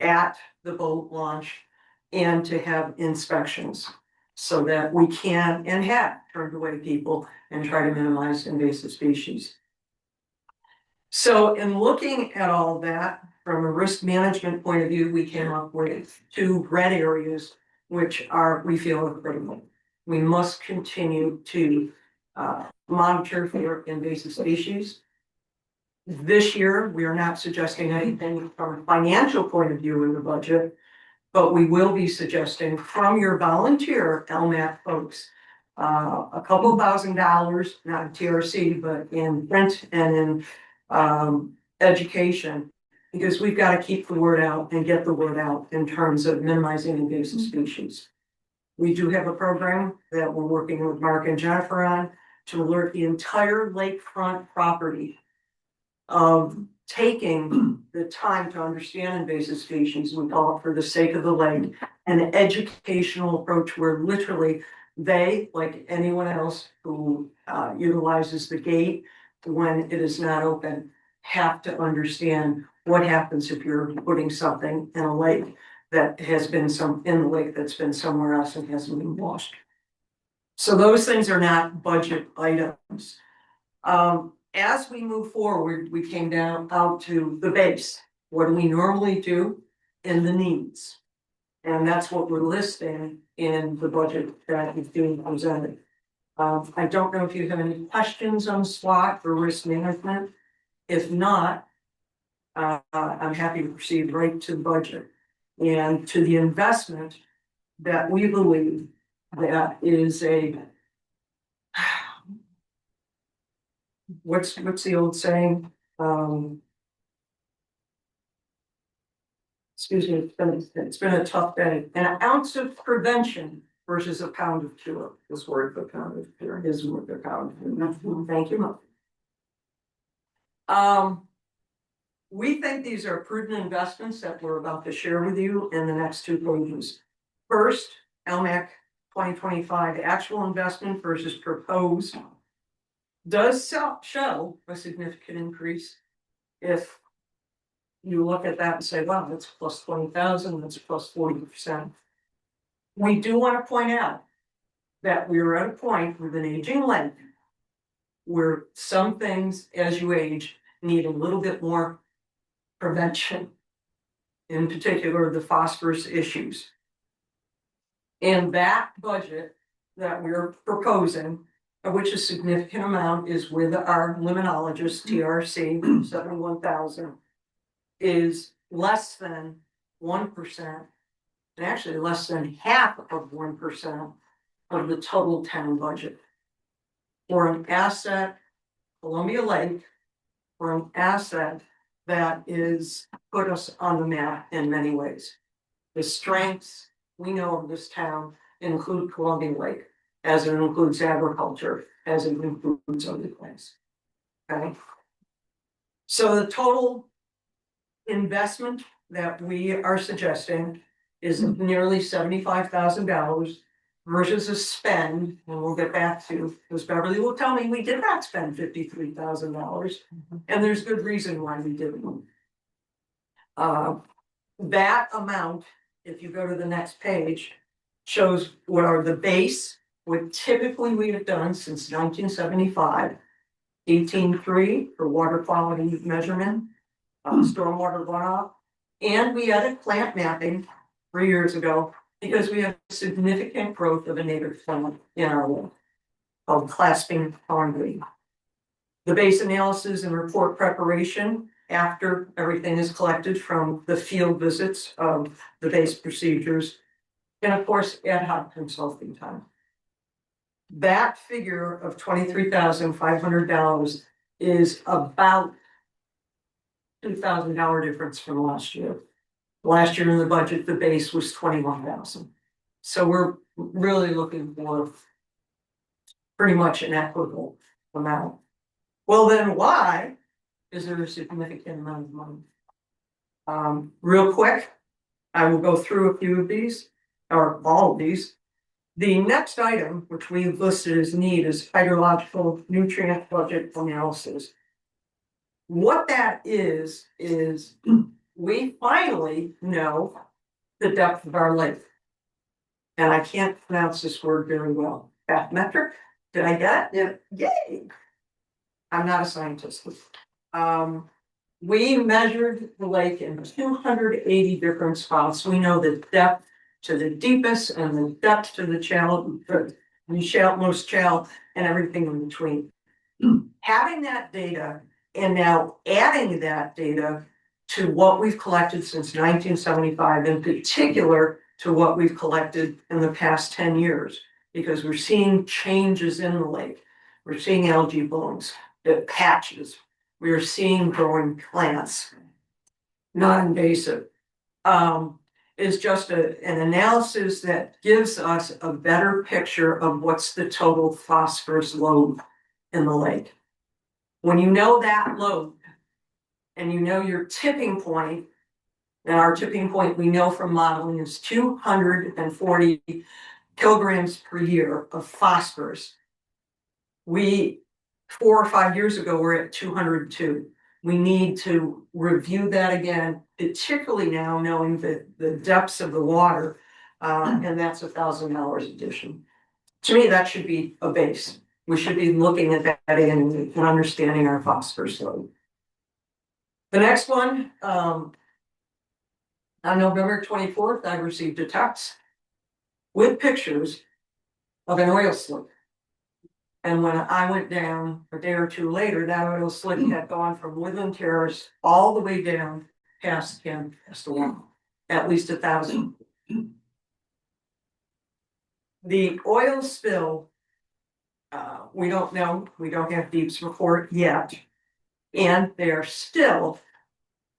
at the boat launch and to have inspections so that we can and have turned away people and try to minimize invasive species. So in looking at all that from a risk management point of view, we came up with 2 red areas, which we feel are critical. we must continue to monitor for invasive species. This year, we are not suggesting anything from a financial point of view in the budget, but we will be suggesting from your volunteer LMAC folks, a couple $1,000s, not in TRC, but in rent and in education, because we've got to keep the word out and get the word out in terms of minimizing invasive species. We do have a program that we're working with Mark and Jennifer on to alert the entire lakefront property of taking the time to understand invasive species. We call it For the Sake of the Lake, an educational approach where literally they, like anyone else who utilizes the gate when it is not open, have to understand what happens if you're putting something in a lake that has been in the lake that's been somewhere else and hasn't been washed. So those things are not budget items. As we move forward, we came out to the base. What do we normally do in the needs? And that's what we're listing in the budget that is being presented. I don't know if you have any questions on SWOT or risk management. If not, I'm happy to proceed right to the budget and to the investment that we believe that is a, what's the old saying? Excuse me, it's been a tough day. An ounce of prevention versus a pound of cure is worth a pound of cure, is worth a pound of cure. Thank you. We think these are prudent investments that we're about to share with you in the next two pages. First, LMAC 2025 actual investment versus proposed does show a significant increase. If you look at that and say, wow, that's plus 20,000, that's plus 40%. We do want to point out that we're at a point with an aging lake where some things as you age need a little bit more prevention, in particular the phosphorus issues. And that budget that we're proposing, of which a significant amount is with our limnologist TRC 71,000, is less than 1%, and actually less than half of 1% of the total town budget. For an asset, Columbia Lake, for an asset that is put us on the map in many ways. The strengths we know of this town include Columbia Lake, as it includes agriculture, as it includes other things. Okay. So the total investment that we are suggesting is nearly $75,000 versus a spend, and we'll get back to, because Beverly will tell me we did not spend $53,000, and there's good reason why we didn't. That amount, if you go to the next page, shows what are the base, what typically we have done since 1975, 18.3 for water quality measurement, stormwater runoff, and we added plant mapping 3 years ago because we have significant growth of a native plant in our lake called clasping pondweed. The base analysis and report preparation after everything is collected from the field visits of the base procedures, and of course ad hoc consulting time. That figure of $23,500 is about $2,000 difference from last year. Last year in the budget, the base was 21,000. So we're really looking for pretty much an equitable amount. Well, then why is there a significant amount of money? Real quick, I will go through a few of these, or all of these. The next item, which we've listed as need, is hydrological nutrient budget analysis. What that is we finally know the depth of our lake. And I can't pronounce this word very well. Bathymetric? Did I get it? Yeah. Yay! I'm not a scientist. We measured the lake in 280 different spots. We know the depth to the deepest and the depth to the and shale, most shale, and everything in between. Having that data and now adding that data to what we've collected since 1975, in particular to what we've collected in the past 10 years, because we're seeing changes in the lake. We're seeing algae blooms, the patches. We are seeing growing plants, non-invasive. Is just an analysis that gives us a better picture of what's the total phosphorus load in the lake. When you know that load and you know your tipping point, and our tipping point we know from modeling is 240 kilograms per year of phosphorus. We, 4 or 5 years ago, were at 202. We need to review that again, particularly now knowing the depths of the water, and that's $1,000 addition. To me, that should be a base. We should be looking at that and understanding our phosphorus load. The next one, on November 24th, I received a text with pictures of an oil slick. And when I went down a day or two later, that oil slick had gone from Woodland Terrace all the way down past the wall, at least 1,000. The oil spill, we don't know, we don't have Deep's report yet. And they're still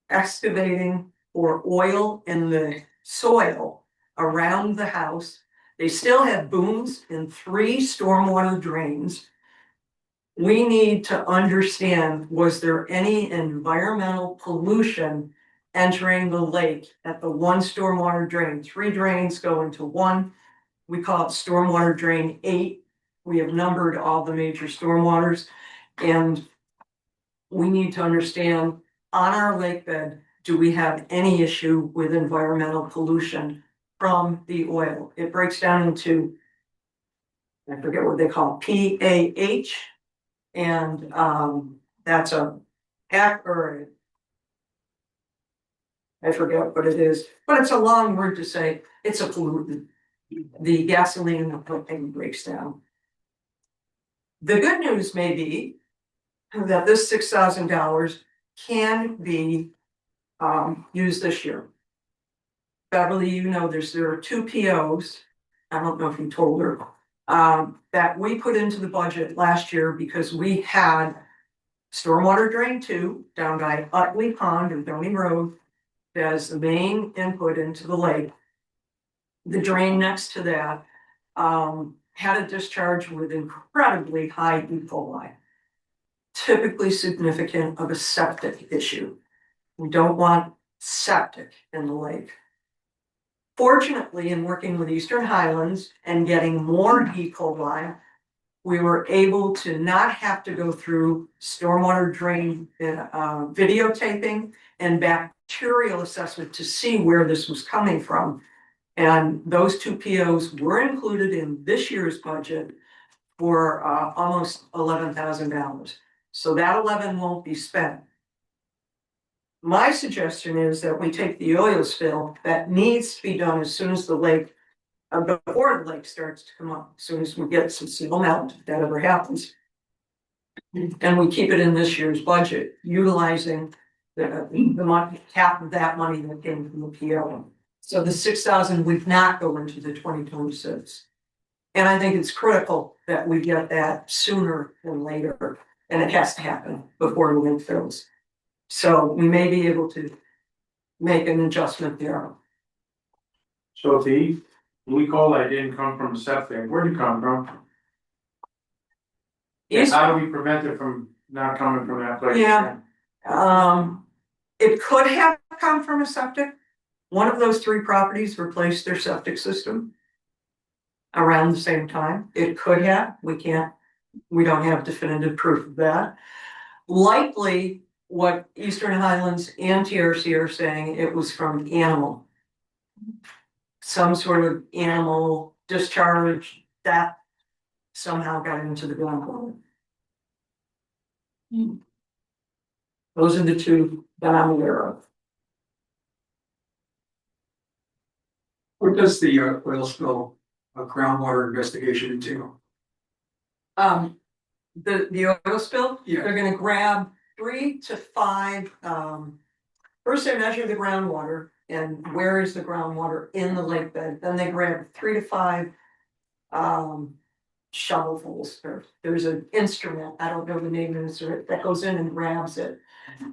excavating for oil in the soil around the house. They still have booms in 3 stormwater drains. We need to understand, was there any environmental pollution entering the lake at the 1 stormwater drain? 3 drains go into 1. We call it stormwater drain 8. We have numbered all the major stormwaters, and we need to understand, on our lake bed, do we have any issue with environmental pollution from the oil? It breaks down into, I forget what they call it, PAH, and that's I forget what it is, but it's a long word to say it's a pollutant. The gasoline and the propane breaks down. The good news may be that this $6,000 can be used this year. Beverly, you know, there are 2 POs, I don't know if you told her, that we put into the budget last year because we had stormwater drain 2 down by Utley Pond and Donny Road as the main input into the lake. The drain next to that had a discharge with incredibly high E. coli, typically significant of a septic issue. We don't want septic in the lake. Fortunately, in working with Eastern Highlands and getting more E. coli, we were able to not have to go through stormwater drain videotaping and bacterial assessment to see where this was coming from. And those 2 POs were included in this year's budget for almost $11,000. So that 11 won't be spent. My suggestion is that we take the oil spill that needs to be done as soon as the lake, before the lake starts to come up, as soon as we get some seal melt, if that ever happens. And we keep it in this year's budget, utilizing the money, half of that money that came from the PO. So the 6,000 would not go into the 2026. And I think it's critical that we get that sooner than later, and it has to happen before the lake fills. So we may be able to make an adjustment there. So the E. coli didn't come from septic, where'd it come from? East- How do we prevent it from not coming from that place? Yeah. It could have come from a septic. One of those 3 properties replaced their septic system around the same time. It could have, we don't have definitive proof of that. Likely, what Eastern Highlands and TRC are saying, it was from animal. Some sort of animal discharge that somehow got into the groundwater. Those are the 2 that I'm aware of. What does the oil spill groundwater investigation entail? The oil spill, Yeah. they're gonna grab 3 to 5, first they measure the groundwater and where is the groundwater in the lake bed, then they grab 3 to 5 shovelfuls, or there's an instrument, I don't know the name of it, that goes in and grabs it.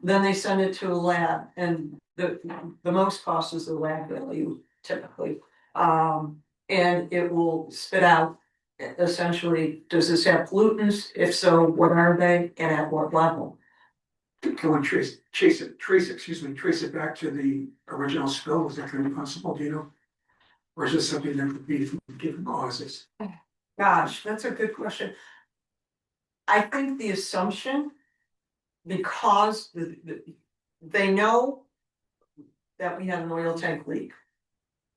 Then they send it to a lab, and the most cost is the lab value typically. And it will spit out essentially, does this have pollutants? If so, what are they and at what level? Can we trace it back to the original spill? Was that gonna be possible, do you know? Or is this something that could be from different causes? Gosh, that's a good question. I think the assumption, because they know that we have an oil tank leak.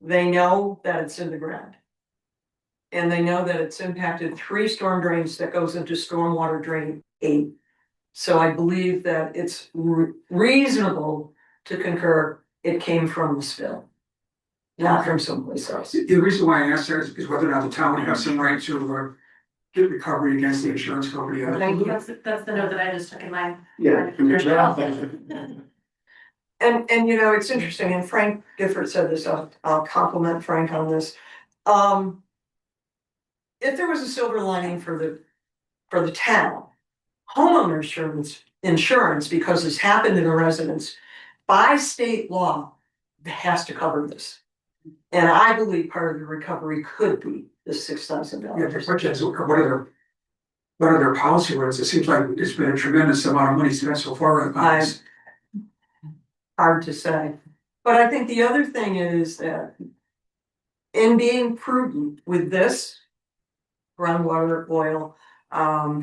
They know that it's in the ground. And they know that it's impacted 3 storm drains that goes into stormwater drain 8. So I believe that it's reasonable to concur it came from the spill. Not from someplace else. The reason why I asked that is whether or not the town would have some right to get recovery against the insurance company. Thank you. That's the note that I just took in my. Yeah. And you know, it's interesting, and Frank Gifford said this, I'll compliment Frank on this. If there was a silver lining for the town, homeowner insurance, because this happened in a residence, by state law, has to cover this. And I believe part of the recovery could be the $6,000. Yeah, the question is, what are their policy rates? It seems like it's been a tremendous amount of money spent so far on this. Hard to say, but I think the other thing is that in being prudent with this groundwater oil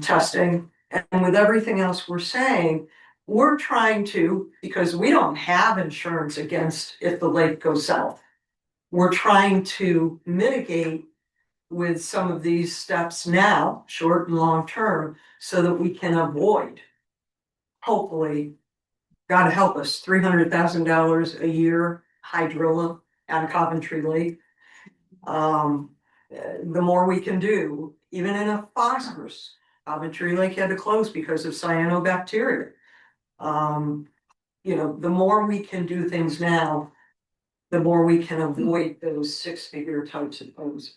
testing and with everything else we're saying, we're trying to, because we don't have insurance against if the lake goes south. We're trying to mitigate with some of these steps now, short and long term, so that we can avoid, hopefully, God help us, $300,000 a year hydrilla out of Coventry Lake. The more we can do, even in a phosphorus, Coventry Lake had to close because of cyanobacteria. You know, the more we can do things now, the more we can avoid those 6-figure types of things.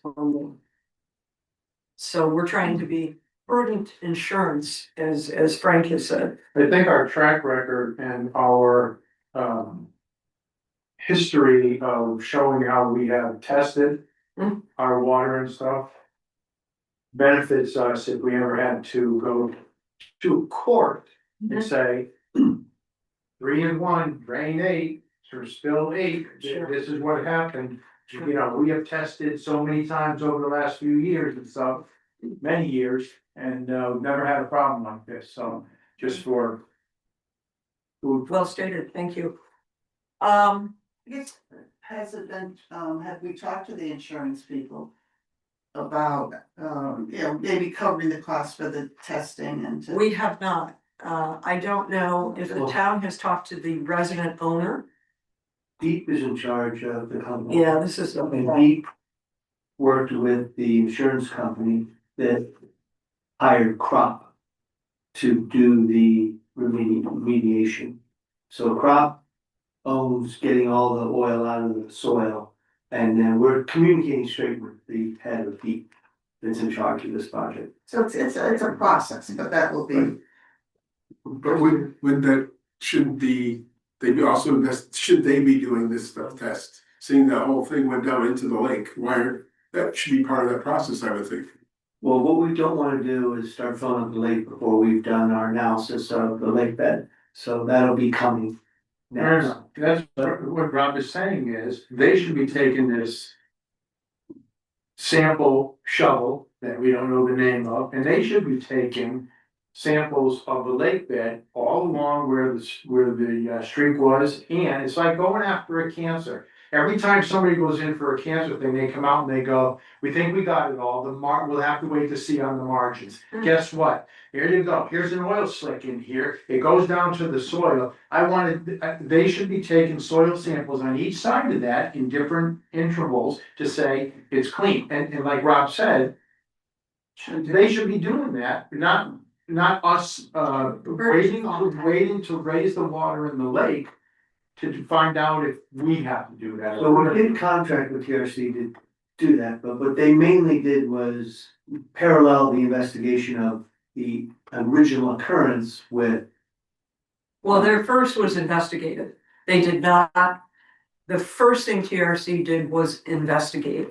So we're trying to be prudent insurance, as Frank has said. I think our track record and our history of showing how we have tested our water and stuff benefits us if we ever had to go to court and say 3 and 1, drain 8, or spill 8, Sure. this is what happened. You know, we have tested so many times over the last few years and stuff, many years, and we've never had a problem like this, so just for. Well stated, thank you. I guess, has it been, have we talked to the insurance people about, you know, maybe covering the cost for the testing and to. We have not. I don't know if the town has talked to the resident owner. Deep is in charge of the company. Yeah, this is. And Deep worked with the insurance company that hired Crop to do the remediation. So Crop owns getting all the oil out of the soil, and then we're communicating straight with the head of Deep that's in charge of this project. So it's a process, but that will be. But would that, shouldn't they be also, should they be doing this stuff test? Seeing that whole thing went down into the lake, that should be part of that process, I would think. Well, what we don't want to do is start filling up the lake before we've done our analysis of the lake bed, so that'll be coming next. That's what Rob is saying is, they should be taking this sample shovel that we don't know the name of, and they should be taking samples of the lake bed all along where the streak was, and it's like going after a cancer. Every time somebody goes in for a cancer thing, they come out and they go, we think we got it all, we'll have to wait to see on the margins. Guess what? Here you go, here's an oil slick in here, it goes down to the soil. They should be taking soil samples on each side of that in different intervals to say it's clean, and like Rob said, They should be doing that, not us, waiting to raise the water in the lake. To find out if we have to do that. So we did contract with TRC to do that, but what they mainly did was parallel the investigation of the original occurrence with. Well, their first was investigated. They did not, the first thing TRC did was investigate.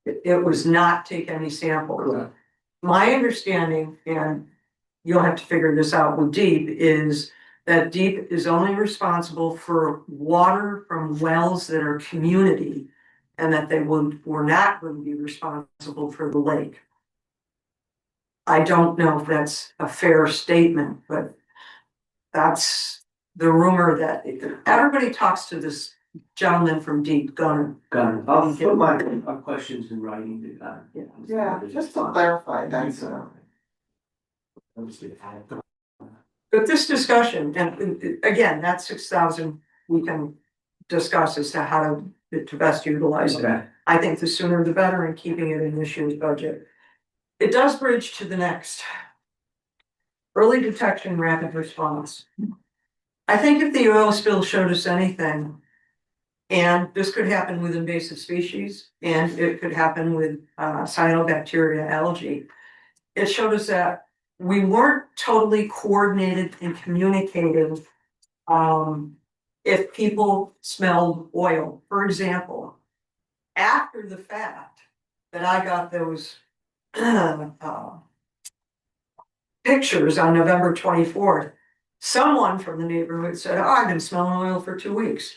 It was not take any samples. My understanding, and you'll have to figure this out with DEEP, is that DEEP is only responsible for water from wells that are community, and that they were not going to be responsible for the lake. I don't know if that's a fair statement, but that's the rumor that everybody talks to this gentleman from DEEP, Gunner. I'll put my questions in writing to Gunner. Yeah, just to clarify, that's But this discussion, and again, that 6,000, we can discuss as to how to best utilize it. Okay. I think the sooner the better in keeping it in this year's budget. It does bridge to the next. Early detection, rapid response. I think if the oil spill showed us anything, and this could happen with invasive species, and it could happen with cyanobacteria algae, it showed us that we weren't totally coordinated and communicating. If people smelled oil, for example, after the fact that I got those pictures on November 24th, someone from the neighborhood said, "Oh, I've been smelling oil for 2 weeks."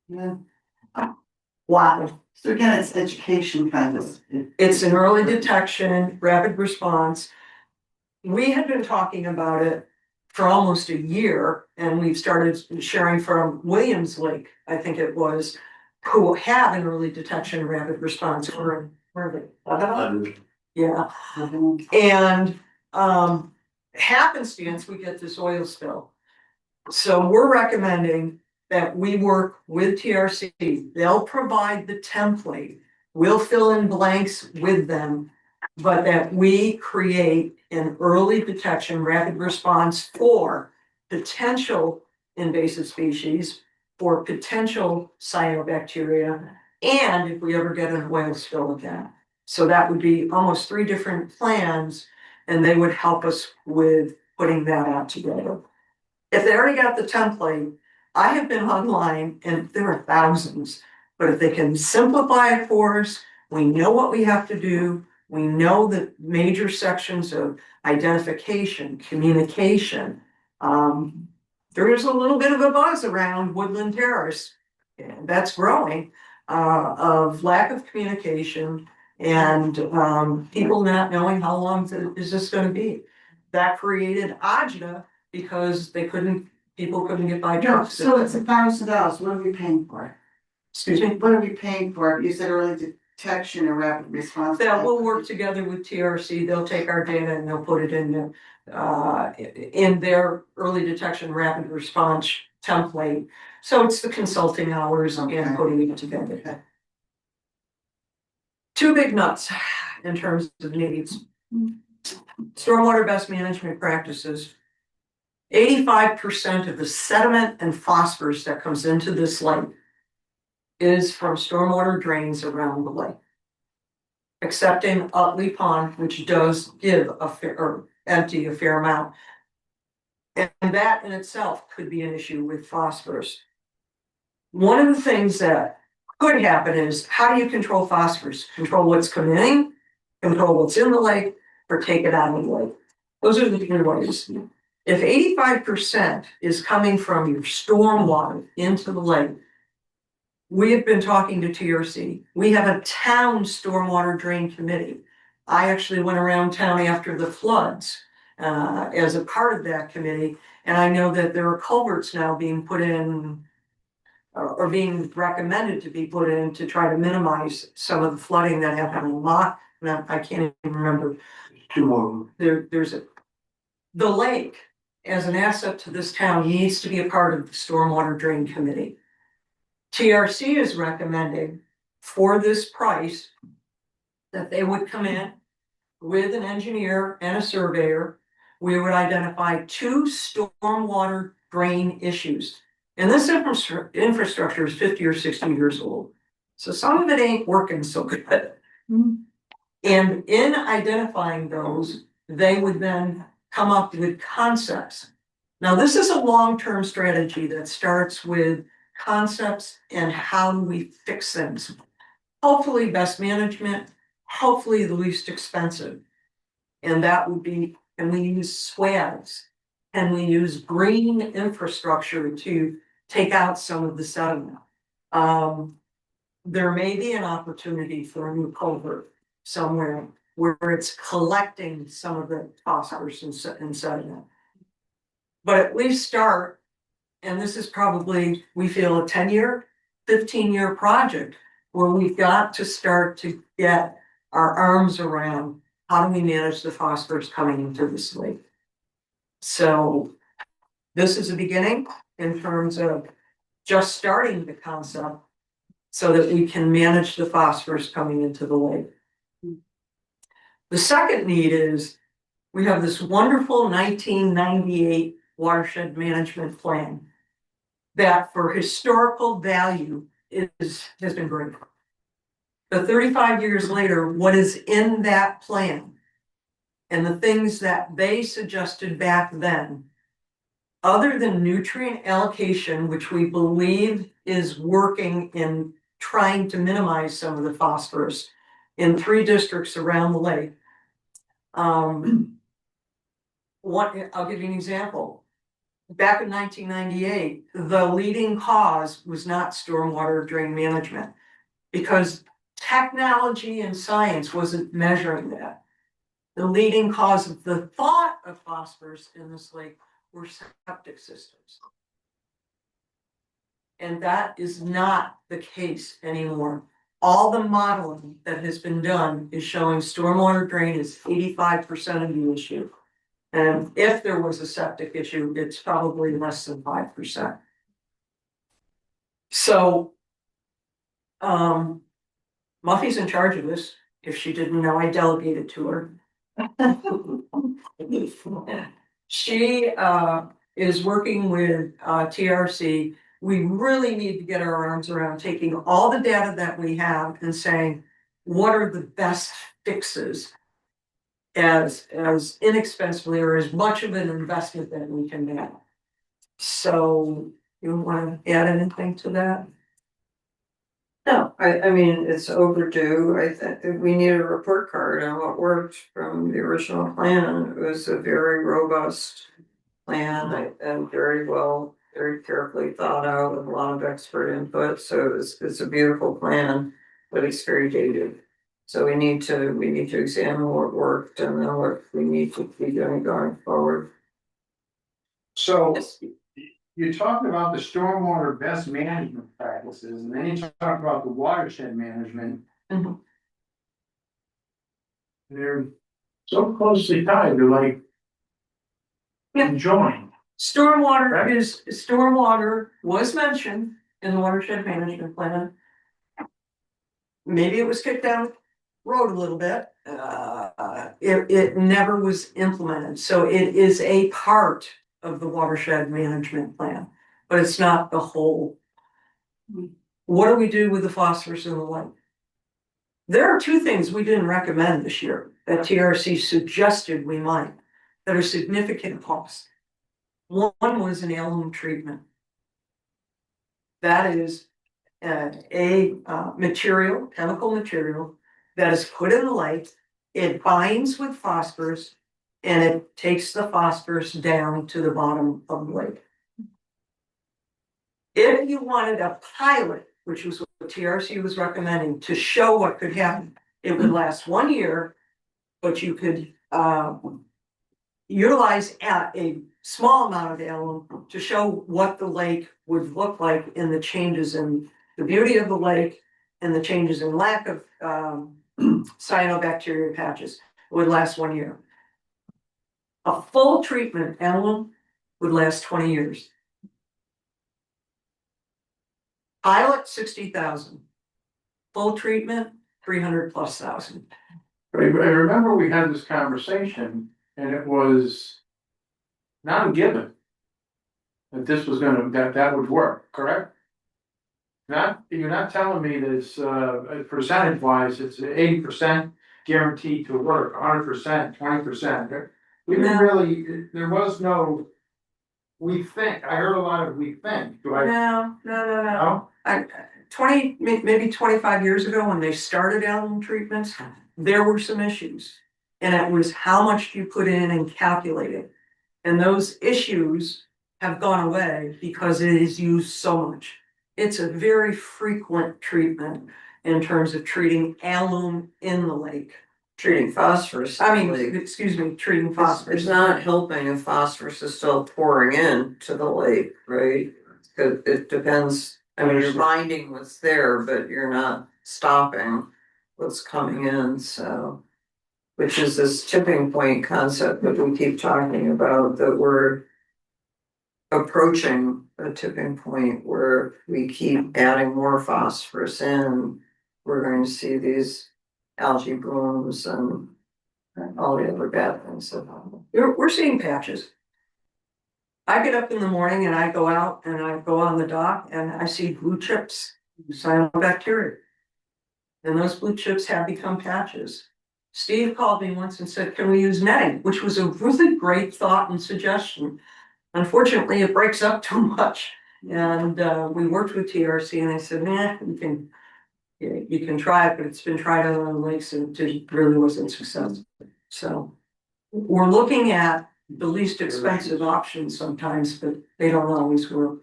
Yeah. Wow. So again, it's education kind of. It's an early detection, rapid response. We had been talking about it for almost a year, and we've started sharing from Williams Lake, I think it was, who have an early detection rapid response. Where are they? Yeah. And happenstance, we get this oil spill. So we're recommending that we work with TRC. They'll provide the template. We'll fill in blanks with them, but that we create an early detection rapid response for potential invasive species, for potential cyanobacteria, and if we ever get an oil spill again. So that would be almost 3 different plans, and they would help us with putting that out together. If they already got the template, I have been online and there are thousands, but if they can simplify it for us, we know what we have to do. We know the major sections of identification, communication. There is a little bit of a buzz around Woodland Terrace, and that's growing, of lack of communication and people not knowing how long is this going to be. That created agita because people couldn't get by No, trucks. so it's $1,000, what are we paying for? Excuse me. What are we paying for? You said early detection and rapid response. That will work together with TRC. They'll take our data and they'll put it in their early detection rapid response template. So it's the consulting hours and putting it together. Okay. 2 big nuts in terms of needs. Stormwater best management practices. 85% of the sediment and phosphorus that comes into this lake is from stormwater drains around the lake. Excepting Utley Pond, which does give empty a fair amount. And that in itself could be an issue with phosphorus. One of the things that could happen is, how do you control phosphorus? Control what's coming in, control what's in the lake, or take it out of the lake. Those are the 3 ways. If 85% is coming from your stormwater into the lake, we have been talking to TRC. We have a town stormwater drain committee. I actually went around town after the floods as a part of that committee, and I know that there are culverts now being put in or being recommended to be put in to try to minimize some of the flooding that happened in Mott. I can't even remember. 2 more. There's the lake as an asset to this town needs to be a part of the stormwater drain committee. TRC is recommending for this price that they would come in, with an engineer and a surveyor, we would identify 2 stormwater drain issues. And this infrastructure is 50 or 60 years old. So some of it ain't working so good. And in identifying those, they would then come up with concepts. Now, this is a long-term strategy that starts with concepts and how do we fix things. Hopefully best management, hopefully the least expensive. And that would be, can we use swags? Can we use green infrastructure to take out some of the sediment? There may be an opportunity for a new culvert somewhere where it's collecting some of the phosphorus and sediment. But at least start, and this is probably, we feel, a 10-year, 15-year project where we've got to start to get our arms around how do we manage the phosphorus coming into this lake. So this is a beginning in terms of just starting the concept so that we can manage the phosphorus coming into the lake. The second need is we have this wonderful 1998 watershed management plan that for historical value has been great. But 35 years later, what is in that plan and the things that they suggested back then, other than nutrient allocation, which we believe is working in trying to minimize some of the phosphorus in 3 districts around the lake. I'll give you an example. Back in 1998, the leading cause was not stormwater drain management because technology and science wasn't measuring that. The leading cause of the thought of phosphorus in this lake were septic systems. And that is not the case anymore. All the modeling that has been done is showing stormwater drain is 85% of the issue. And if there was a septic issue, it's probably less than 5%. So, Muffy's in charge of this. If she didn't know, I delegated to her. She is working with TRC. We really need to get our arms around taking all the data that we have and saying, what are the best fixes as inexpensively or as much of an investment that we can make. So you want to add anything to that? No, I mean, it's overdue. I think we need a report card on what worked from the original plan. It was a very robust plan and very well, very carefully thought out with a lot of expert input. So it's a beautiful plan, but it's very dated. So we need to examine what worked and then what we need to be doing going forward. So you talked about the stormwater best management practices, and then you talked about the watershed management. Mhm. They're so closely tied, they're like joined. Stormwater was mentioned in the watershed management plan. Maybe it was kicked down the road a little bit. It never was implemented, so it is a part of the watershed management plan, but it's not the whole. What do we do with the phosphorus in the lake? There are 2 things we didn't recommend this year that TRC suggested we might that are significant costs. One was an alum treatment. That is a material, chemical material that is put in the lake. It binds with phosphorus and it takes the phosphorus down to the bottom of the lake. If you wanted a pilot, which was what TRC was recommending, to show what could happen, it would last 1 year, but you could utilize a small amount of alum to show what the lake would look like in the changes in the beauty of the lake and the changes in lack of cyanobacteria patches. It would last 1 year. A full treatment alum would last 20 years. Pilot 60,000. Full treatment 300,000+. I remember we had this conversation and it was not a given. That this was gonna, that would work, correct? You're not telling me that it's, percentage wise, it's 80% guaranteed to work, 100%, 20%. We didn't No. really, there was no, we think, I heard a lot of we think, do I, No. no? I, 20, maybe 25 years ago, when they started alum treatments, there were some issues. And it was how much do you put in and calculate it? And those issues have gone away because it is used so much. It's a very frequent treatment in terms of treating alum in the lake. Treating phosphorus. I mean, like, excuse me, treating It's phosphorus. not helping if phosphorus is still pouring in to the lake, right? It depends, I mean, you're binding what's there, but you're not stopping what's coming in, so. Which is this tipping point concept that we keep talking about, that we're approaching a tipping point where we keep adding more phosphorus in. We're going to see these algae blooms and all the other bad things that happen. We're seeing patches. I get up in the morning and I go out and I go on the dock and I see blue chips, cyanobacteria. And those blue chips have become patches. Steve called me once and said, can we use netting? Which was a really great thought and suggestion. Unfortunately, it breaks up too much. And we worked with TRC and I said, nah, you can try it, but it's been tried on other lakes and it really wasn't successful. So we're looking at the least expensive options sometimes, but they don't always work.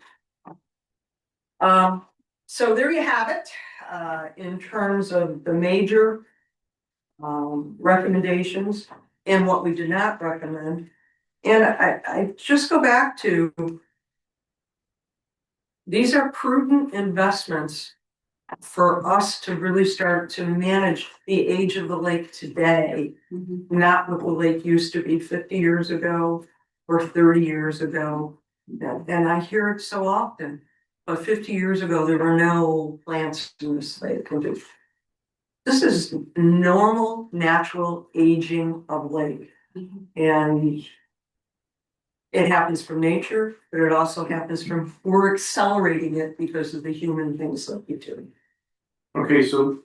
So there you have it, in terms of the major recommendations and what we did not recommend. And I just go back to, these are prudent investments for us to really start to manage the age of the lake today, not what the lake used to be 50 years ago or 30 years ago. And I hear it so often, but 50 years ago, there were no plants in this lake. This is normal, natural aging of lake. And it happens from nature, but it also happens from, we're accelerating it because of the human things that we do. Okay, so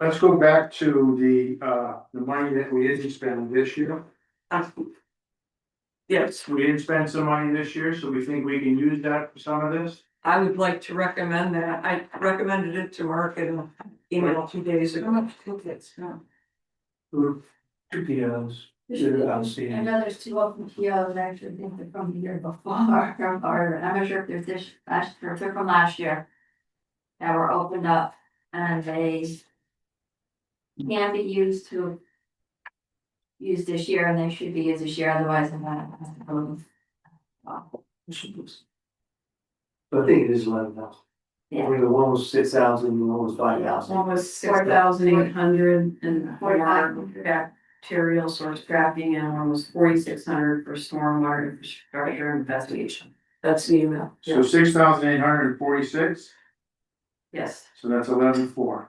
let's go back to the money that we didn't spend this year. Yes, We didn't spend some money this year, so we think we can use that for some of this. I would like to recommend that. I recommended it to Mark in an email 2 days ago. Two POs. I know there's two open POs, I actually think they're from the year before, or I'm not sure if they're this last, or if they're from last year. That were opened up and they can be used this year and they should be used this year, otherwise I'm not. I think it is 11,000. Yeah. I mean, the one was 6,000, the one was 5,000. One was 6,800 and for bacterial source trapping, and one was 4,600 for stormwater infrastructure investigation. That's the email. So 6,846, Yes. so that's 11,400.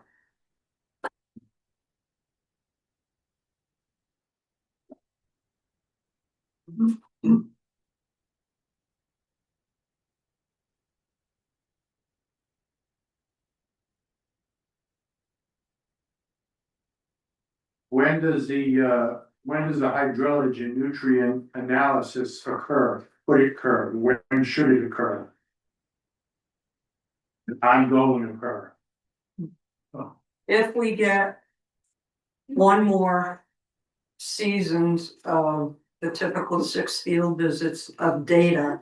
When does the hydrology and nutrient analysis occur? Would it occur? When should it occur? Ongoing occur. If we get one more seasons of the typical 6 field visits of data,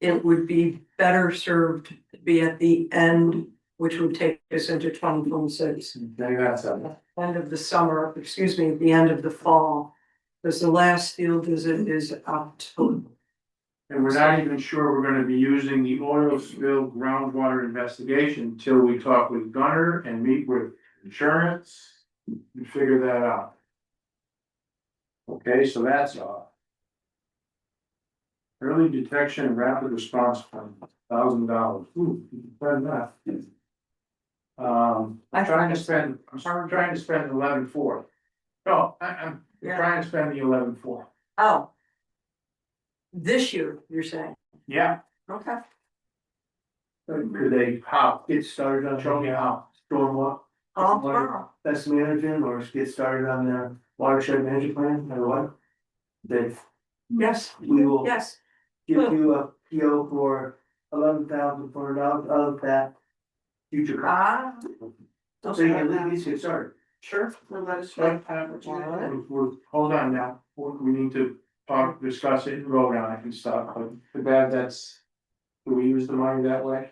it would be better served to be at the end, which would take us into 2026. Okay, that's it. End of the summer, excuse me, the end of the fall, because the last field visit is October. And we're not even sure we're gonna be using the oil spill groundwater investigation until we talk with Gunner and meet with insurance and figure that out. Okay, so that's off. Early detection and rapid response plan, $1,000. Ooh, better than that. I'm trying to spend 11,400. No, I'm Yeah. trying to spend the 11.4. Oh. This year, you're saying, Yeah, okay, Could they get started on show me how. stormwater? all tomorrow. Best management or get started on the watershed management plan or what? That Yes, we will yes, give you a PO for $11,400 of that future. ah, So you can at least get started. sure. Well, let us But, know. hold on now, we need to talk, discuss it, and vote on it and stuff, but too bad that's, do we use the money that way?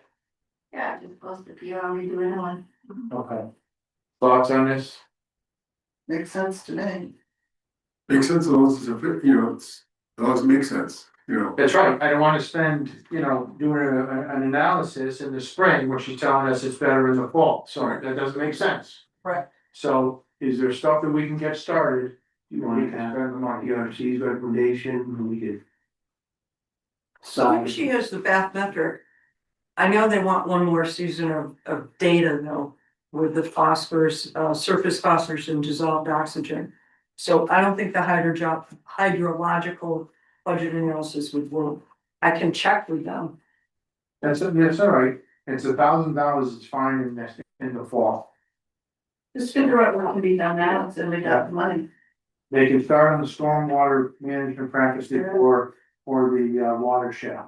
Yeah, just post the PR, redo it one. Okay. Thoughts on this? Makes sense to me. Makes sense, as long as it's a fit, you know, it's, as long as it makes sense, you know. That's right, I don't wanna spend, doing an analysis in the spring, when she's telling us it's better in the fall, so that doesn't make sense. Right. So is there stuff that we can get started? You want to have PRC's recommendation, and we could. So maybe she has the bathymetric. I know they want one more season of data though, with the phosphorus, surface phosphorus and dissolved oxygen. So I don't think the hydrological budget analysis would work. I can check with them. That's all right, it's $1,000, it's fine in the fall. Just figure out what can be done now, so we got the money. They can start on the stormwater management practice for the watershed.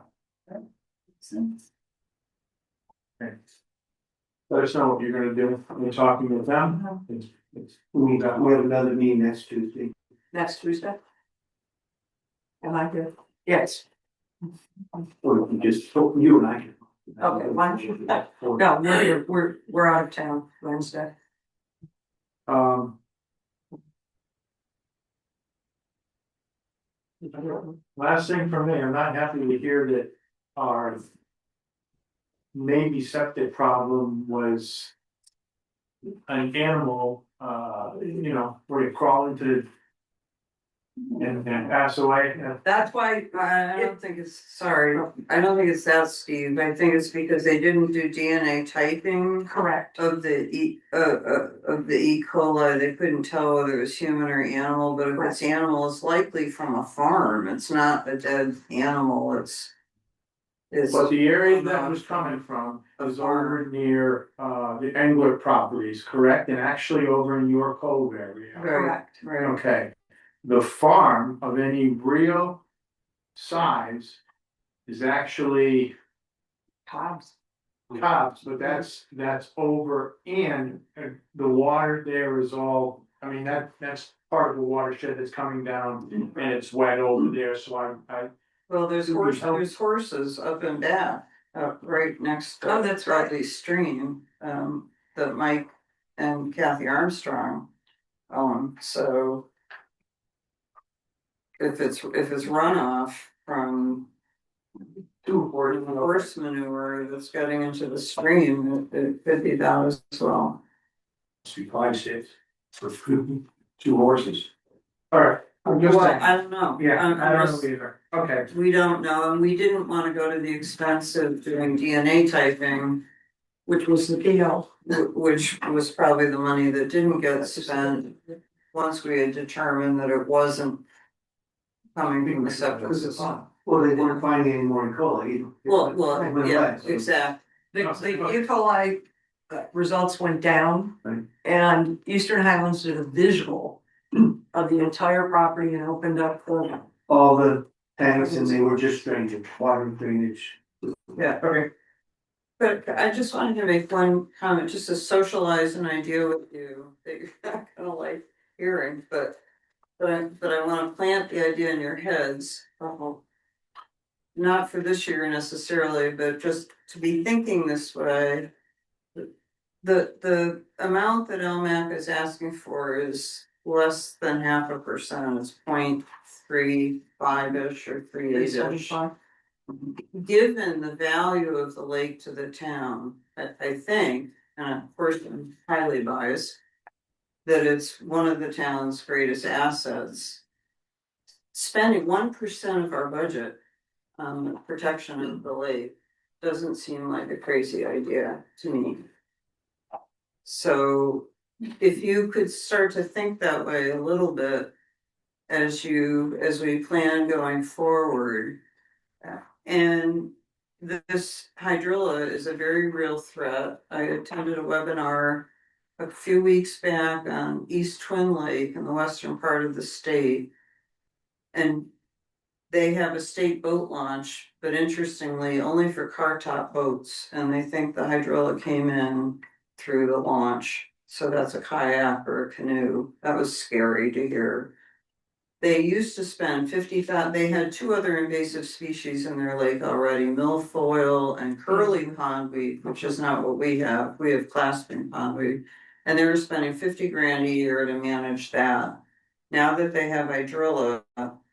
Okay. Let us know what you're gonna do, we're talking with them. We have another meeting next Tuesday. Next Tuesday? Am I good? Yes. Or we just, you and I can. Okay, why don't you? No, we're here, we're out of town Wednesday. Last thing for me, I'm not happy to hear that our maybe septic problem was an animal, where you crawl into and pass away. That's why, I don't think it's, sorry, I don't think it's that, Steve, I think it's because they didn't do DNA typing correct. of the of the E. coli, they couldn't tell whether it was human or animal, but if it's animal, it's likely from a farm, it's not a dead animal, it's. But the area that was coming from was over near the Engler properties, correct? And actually over in your Cove area. Correct. Right, Okay, the farm of any real size is actually Cobb's. Cobb's, but that's over and the water there is all, I mean, that's part of the watershed that's coming down and it's wet over there, so I well, there's Do we help? there's horses up and back, right next to. Oh, that's right. Bradley Stream, that Mike and Kathy Armstrong own, so. If it's runoff from horse manure that's getting into the stream, it could be that as well. supply states for 2 horses. Alright, I'm just Well, saying, I don't know. yeah, I'm I don't just- know either, okay. We don't know, and we didn't wanna go to the expense of doing DNA typing, Which was the PO. which was probably the money that didn't get spent. Once we had determined that it wasn't coming from the septic system. Well, they weren't finding any more E. coli. Well, It went yeah, away, so- exactly. The E. coli results went down. Right. And Eastern Highlands did a visual of the entire property and opened up the. All the tanks and they were just drainage, water drainage. Yeah, okay. But I just wanted to make one comment, just to socialize an idea with you that you're not gonna like hearing, but I wanna plant the idea in your heads. Not for this year necessarily, but just to be thinking this way. The amount that LMAC is asking for is less than 0.5%, it's 0.35-ish or 3.8-ish. Given the value of the lake to the town, I think, and of course I'm highly biased, that it's one of the town's greatest assets. Spending 1% of our budget on the protection of the lake doesn't seem like a crazy idea to me. So if you could start to think that way a little bit as we plan going forward. And this hydrilla is a very real threat. I attended a webinar a few weeks back on East Twin Lake in the western part of the state. And they have a state boat launch, but interestingly, only for car top boats, and they think the hydrilla came in through the launch. So that's a kayak or a canoe. That was scary to hear. They used to spend they had two other invasive species in their lake already, milfoil and curly pondweed, which is not what we have. We have clasping pondweed. And they were spending 50 grand a year to manage that. Now that they have hydrilla,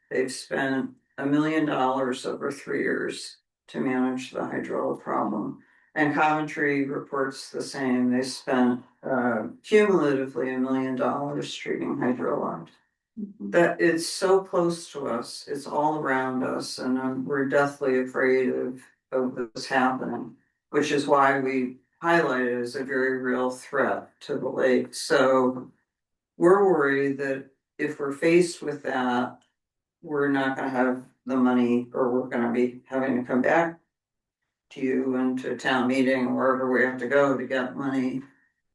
they've spent $1 million over 3 years to manage the hydrilla problem. And Coventry reports the same. They spent cumulatively $1 million treating hydrilla. That it's so close to us, it's all around us, and we're deathly afraid of this happening, which is why we highlight it as a very real threat to the lake. So we're worried that if we're faced with that, we're not gonna have the money, or we're gonna be having to come back to you and to town meeting, or wherever we have to go to get money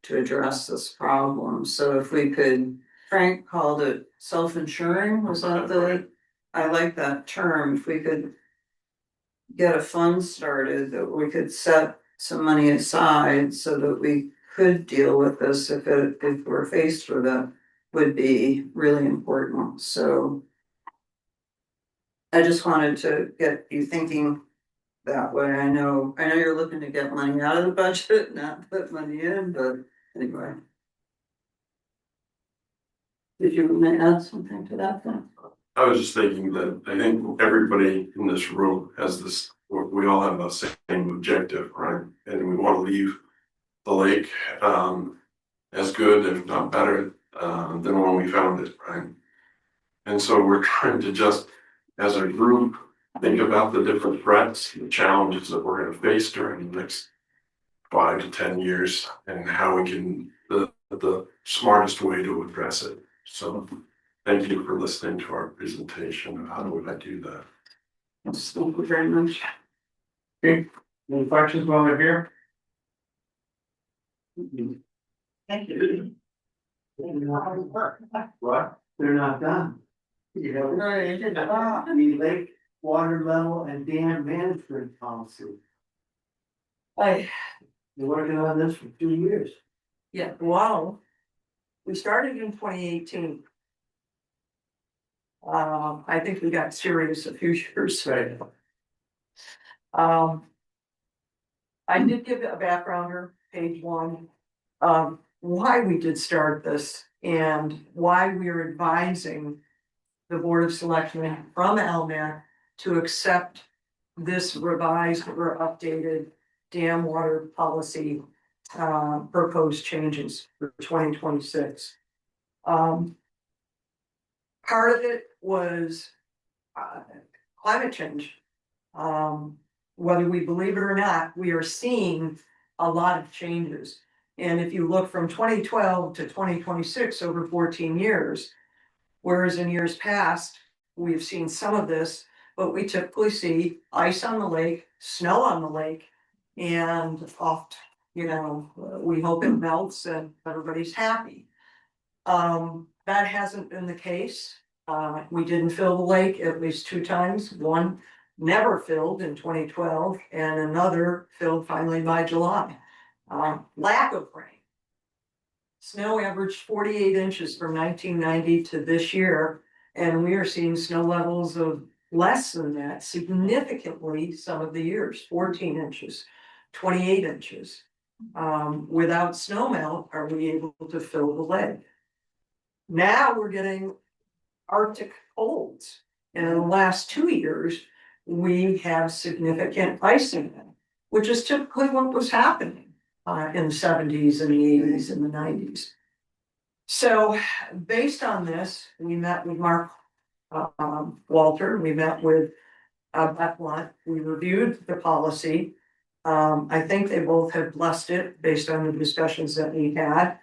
to address this problem. So if we could, Frank called it self-insuring, was that I like that term. If we could get a fund started, that we could set some money aside so that we could deal with this if we're faced with it, would be really important. So I just wanted to get you thinking that way. I know you're looking to get money out of the budget, not put money in, but anyway. Did you want to add something to that then? I was just thinking that I think everybody in this room has this, we all have the same objective, right? And we want to leave the lake as good, if not better, than when we found it, right? And so we're trying to just, as a group, think about the different threats, the challenges that we're going to face during the next 5 to 10 years, and how we can, the smartest way to address it. So thank you for listening to our presentation of how do I do that. Thank you very much. Okay, any questions while they're here? Thank you. What? They're not done. You know, the lake water level and dam management policy. They're working on this for 2 years. Yeah, wow. We started in 2018. I think we got serious a few years ago. I did give a backgrounder, page 1, why we did start this and why we are advising the Board of Selectmen from LMAC to accept this revised or updated dam water policy proposed changes for 2026. Part of it was climate change. Whether we believe it or not, we are seeing a lot of changes. And if you look from 2012 to 2026, over 14 years, whereas in years past, we've seen some of this, but we typically see ice on the lake, snow on the lake, and oft, we hope it melts and everybody's happy. That hasn't been the case. We didn't fill the lake at least 2 times. One never filled in 2012 and another filled finally by July. Lack of rain. Snow averaged 48 inches from 1990 to this year, and we are seeing snow levels of less than that significantly some of the years, 14 inches, 28 inches. Without snowmelt, are we able to fill the lake? Now we're getting Arctic colds. And in the last 2 years, we have significant icing, which is typically what was happening in the 70s and the 80s and the 90s. So based on this, we met with Mark Walter, we met with Beth Blunt, we reviewed the policy. I think they both have blessed it based on the discussions that we had.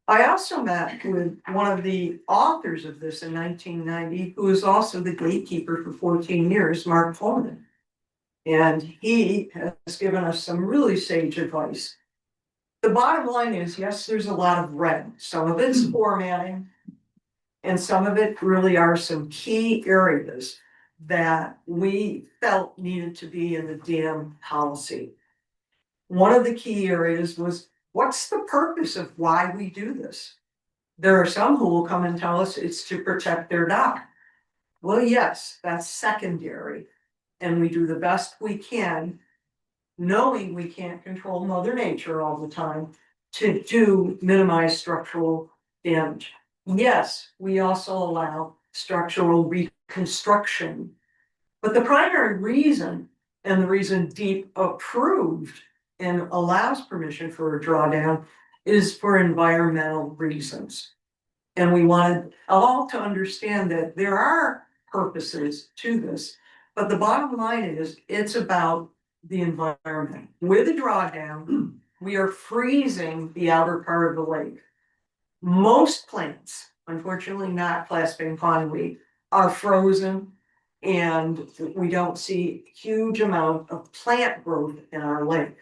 I also met with one of the authors of this in 1990, who was also the gatekeeper for 14 years, Mark Coleman. And he has given us some really sage advice. The bottom line is, yes, there's a lot of red. Some of it's formatting. And some of it really are some key areas that we felt needed to be in the dam policy. One of the key areas was, what's the purpose of why we do this? There are some who will come and tell us it's to protect their dock. Well, yes, that's secondary. And we do the best we can, knowing we can't control Mother Nature all the time, to minimize structural damage. Yes, we also allow structural reconstruction. But the primary reason, and the reason DEEP approved and allows permission for a drawdown, is for environmental reasons. And we wanted all to understand that there are purposes to this, but the bottom line is, it's about the environment. With a drawdown, we are freezing the outer part of the lake. Most plants, unfortunately not clasping pondweed, are frozen, and we don't see huge amount of plant growth in our lake,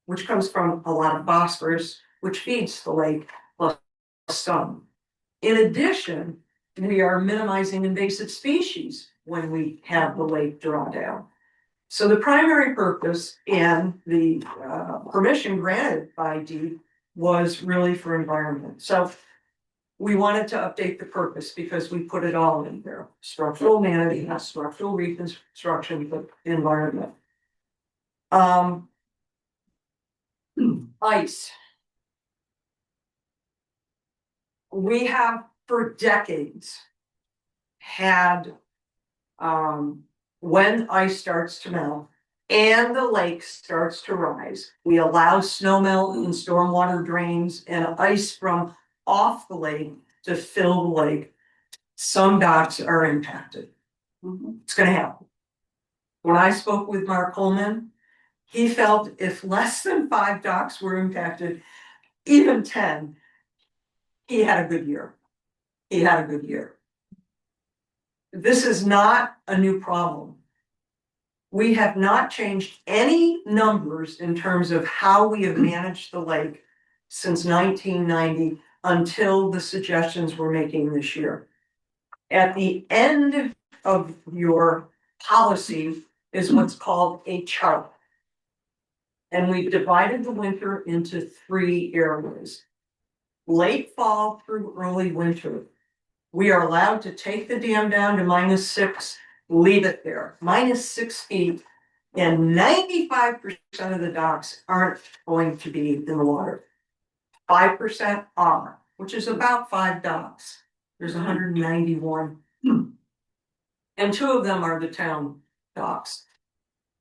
which comes from a lot of phosphorus, which feeds the lake, plus sun. In addition, we are minimizing invasive species when we have the lake draw down. So the primary purpose and the permission granted by DEEP was really for environment. So we wanted to update the purpose because we put it all in there: structural management, structural reconstruction, but environment. Ice. We have for decades had, when ice starts to melt and the lake starts to rise, we allow snow melt and stormwater drains and ice from off the lake to fill the lake. Some docks are impacted. It's gonna happen. When I spoke with Mark Coleman, he felt if less than 5 docks were impacted, even 10, he had a good year. He had a good year. This is not a new problem. We have not changed any numbers in terms of how we have managed the lake since 1990 until the suggestions we're making this year. At the end of your policy is what's called a chart. And we've divided the winter into 3 areas. Late fall through early winter, we are allowed to take the dam down to -6, leave it there, -6 feet, and 95% of the docks aren't going to be in the water. 5% are, which is about 5 docks. There's 191. And 2 of them are the town docks.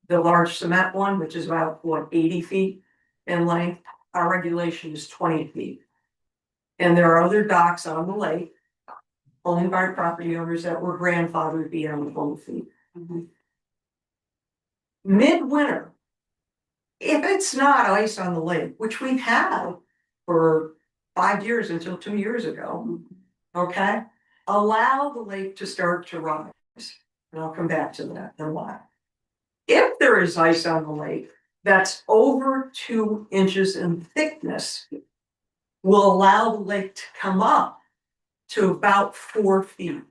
The large cement one, which is about 80 feet in length, our regulation is 20 feet. And there are other docks on the lake owned by property owners that were grandfathered beyond 20 feet. Midwinter, if it's not ice on the lake, which we've had for 5 years until 2 years ago, okay, allow the lake to start to rise. And I'll come back to that and why. If there is ice on the lake that's over 2 inches in thickness, will allow the lake to come up to about 4 feet.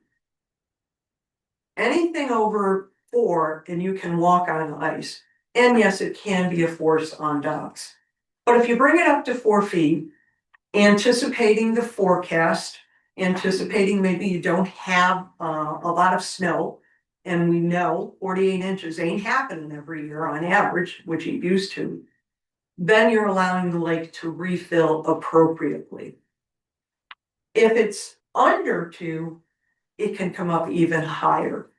Anything over 4 and you can walk on ice. And yes, it can be a force on docks. But if you bring it up to 4 feet, anticipating the forecast, anticipating maybe you don't have a lot of snow, and we know 48 inches ain't happening every year on average, which it used to, then you're allowing the lake to refill appropriately. If it's under 2, it can come up even higher.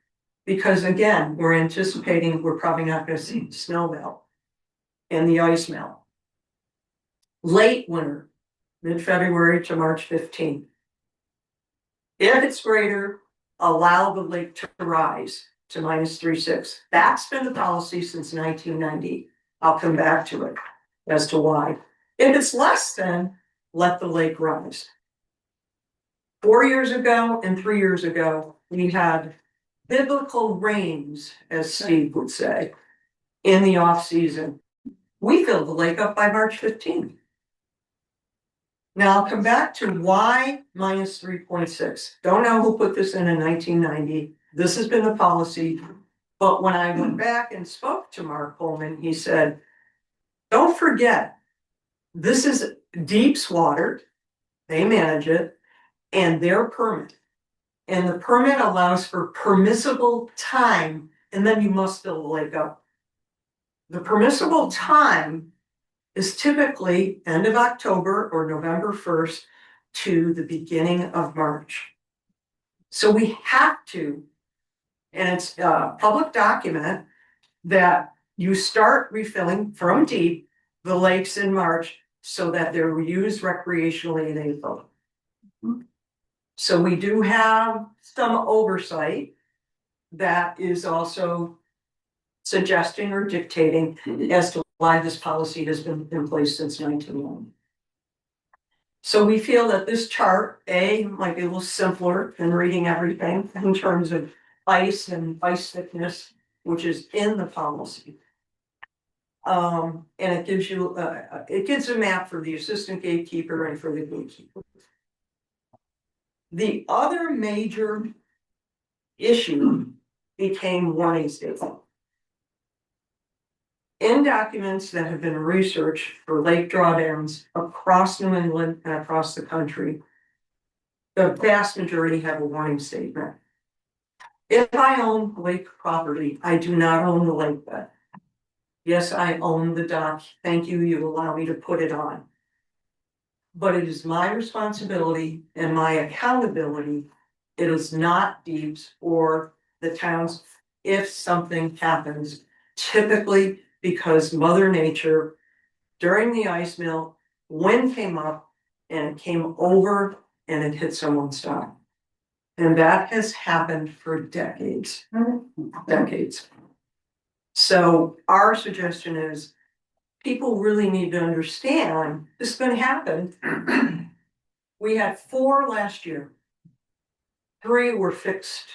Because again, we're anticipating we're probably not gonna see snow melt and the ice melt. Late winter, mid-February to March 15th. If it's greater, allow the lake to rise to -3.6. That's been the policy since 1990. I'll come back to it as to why. If it's less than, let the lake rise. 4 years ago and 3 years ago, we had biblical rains, as Steve would say, in the off season. We filled the lake up by March 15th. Now I'll come back to why minus 3.6. Don't know who put this in 1990. This has been the policy. But when I went back and spoke to Mark Coleman, he said, don't forget, this is Deep's water. They manage it and their permit. And the permit allows for permissible time, and then you must fill the lake up. The permissible time is typically end of October or November 1st to the beginning of March. So we have to, and it's a public document, that you start refilling from deep the lakes in March so that they're used recreationally in April. So we do have some oversight that is also suggesting or dictating as to why this policy has been in place since 1990. So we feel that this chart, A, might be a little simpler than reading everything in terms of ice and ice thickness, which is in the policy. And it gives you, it gives a map for the assistant gatekeeper and for the gatekeeper. The other major issue became warning statement. In documents that have been researched for lake drawdowns across New England and across the country, the vast majority have a warning statement. If I own lake property, I do not own the lake bed. Yes, I own the dock. Thank you, you allow me to put it on. But it is my responsibility and my accountability. It is not Deep's or the town's if something happens, typically because Mother Nature, during the ice melt, wind came up and it came over and it hit someone's dock. And that has happened for decades, decades. So our suggestion is people really need to understand this is going to happen. We had 4 last year. 3 were fixed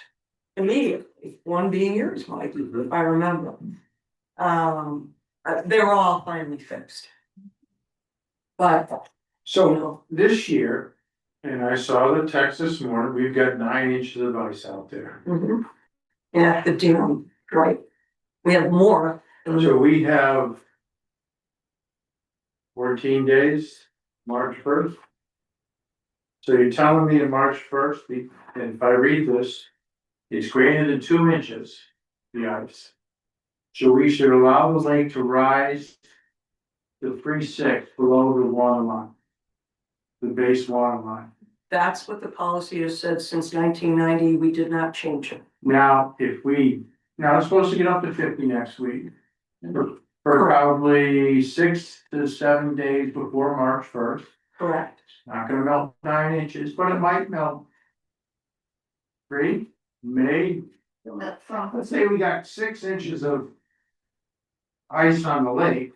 immediately, one being yours, Mike, if I remember. They were all finally fixed. But So this year, and I saw the text this morning, we've got 9 inches of ice out there. yeah, the dune, right? We have more. So we have 14 days, March 1st. So you're telling me on March 1st, and if I read this, it's greater than 2 inches, the ice. So we should allow the lake to rise to 3.6 below the water line, the base water line. That's what the policy has said since 1990. We did not change it. Now, now it's supposed to get up to 50 next week. For probably 6 to 7 days before March 1st. Correct. It's not gonna melt 9 inches, but it might melt 3, maybe. Let's say we got 6 inches of ice on the lake.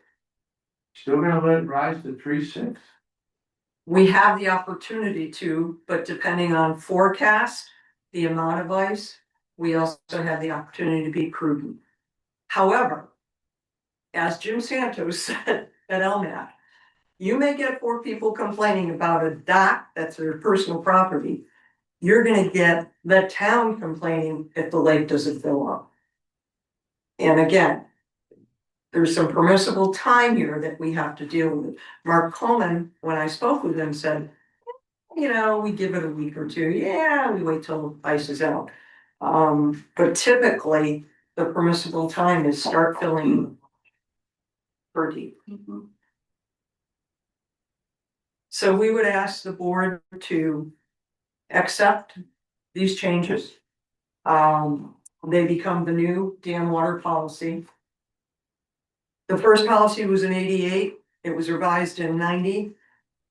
Still gonna let it rise to 3.6? We have the opportunity to, but depending on forecast, the amount of ice, we also have the opportunity to be prudent. However, as Jim Santos said at LMAT, you may get 4 people complaining about a dock that's their personal property. You're gonna get the town complaining if the lake doesn't fill up. And again, there's some permissible time here that we have to deal with. Mark Coleman, when I spoke with him, said, we give it a week or 2. Yeah, we wait till ice is out. But typically the permissible time is start filling per deep. So we would ask the board to accept these changes. They become the new dam water policy. The first policy was in 88, it was revised in 90.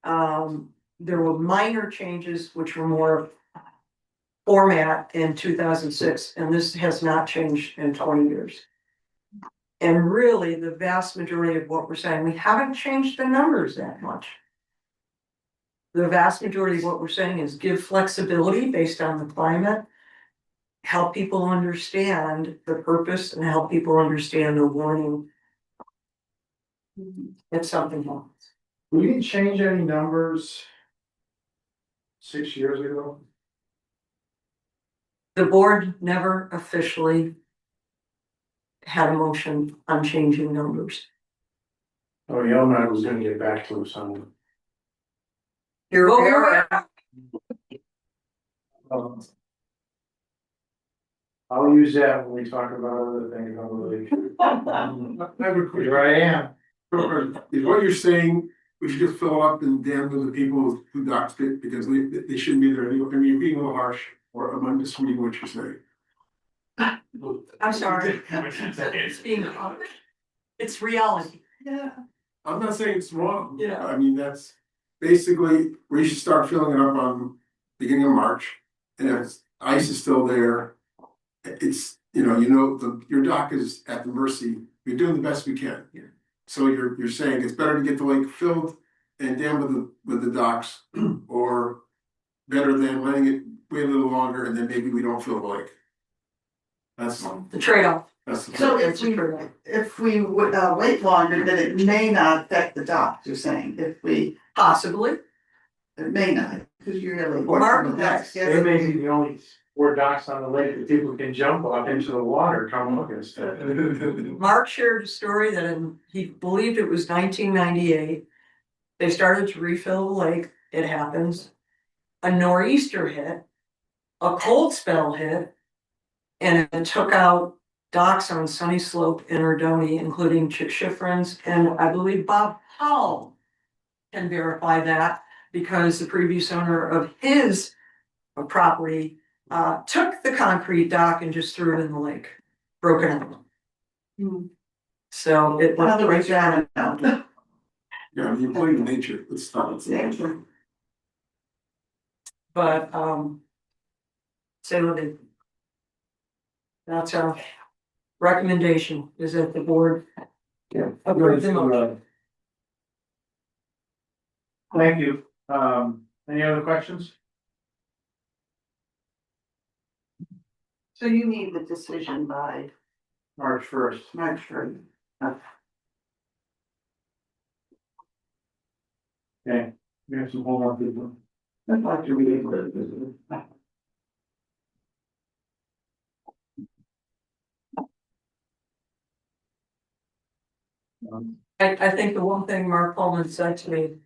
There were minor changes which were more format in 2006, and this has not changed in 20 years. And really, the vast majority of what we're saying, we haven't changed the numbers that much. the vast majority of what we're saying is give flexibility based on the climate. Help people understand the purpose and help people understand the warning. It's something else. We didn't change any numbers 6 years ago. The board never officially had a motion on changing numbers. Oh, Yelmer was gonna get back to us on it. You're Well, aware, I'll use that when we talk about other things, I believe. Here I am. Is what you're saying, we should just fill up and damn with the people who doxed it, because they shouldn't be there anyway. I mean, you're being a little harsh, or am I just reading what you're saying? I'm sorry. It's being honest. It's reality. yeah, I'm not saying it's wrong. Yeah. I mean, that's basically, we should start filling it up on beginning of March. And if ice is still there, it's, your dock is at the mercy, we're doing the best we can. So you're saying it's better to get the lake filled and dam with the docks, or better than letting it wait a little longer and then maybe we don't fill the lake. That's The trade-off. the. So It's a trade-off. if we would wait longer, then it may not affect the docks, you're saying, if we, Possibly. it may not, because you're really. Mark, That's- They may be the only 4 docks on the lake that people can jump off into the water, come look and stuff. Mark shared a story that he believed it was 1998. They started to refill the lake. It happens. A nor'easter hit, a cold spell hit, and it took out docks on Sunny Slope and Erdoney, including Chick Schifrin's, and I believe Bob Powell can verify that, because the previous owner of his property took the concrete dock and just threw it in the lake, broken out. So it In other went words, I don't know. Yeah, you're playing nature, let's stop. It's nature. But say what they. That's our recommendation, is that the board. Yeah. Approve the motion. Thank you. Any other questions? So you need the decision by March 1st. March first. Okay, we have some homework to do. I'd like to be able to. I think the one thing Mark Pullman said to me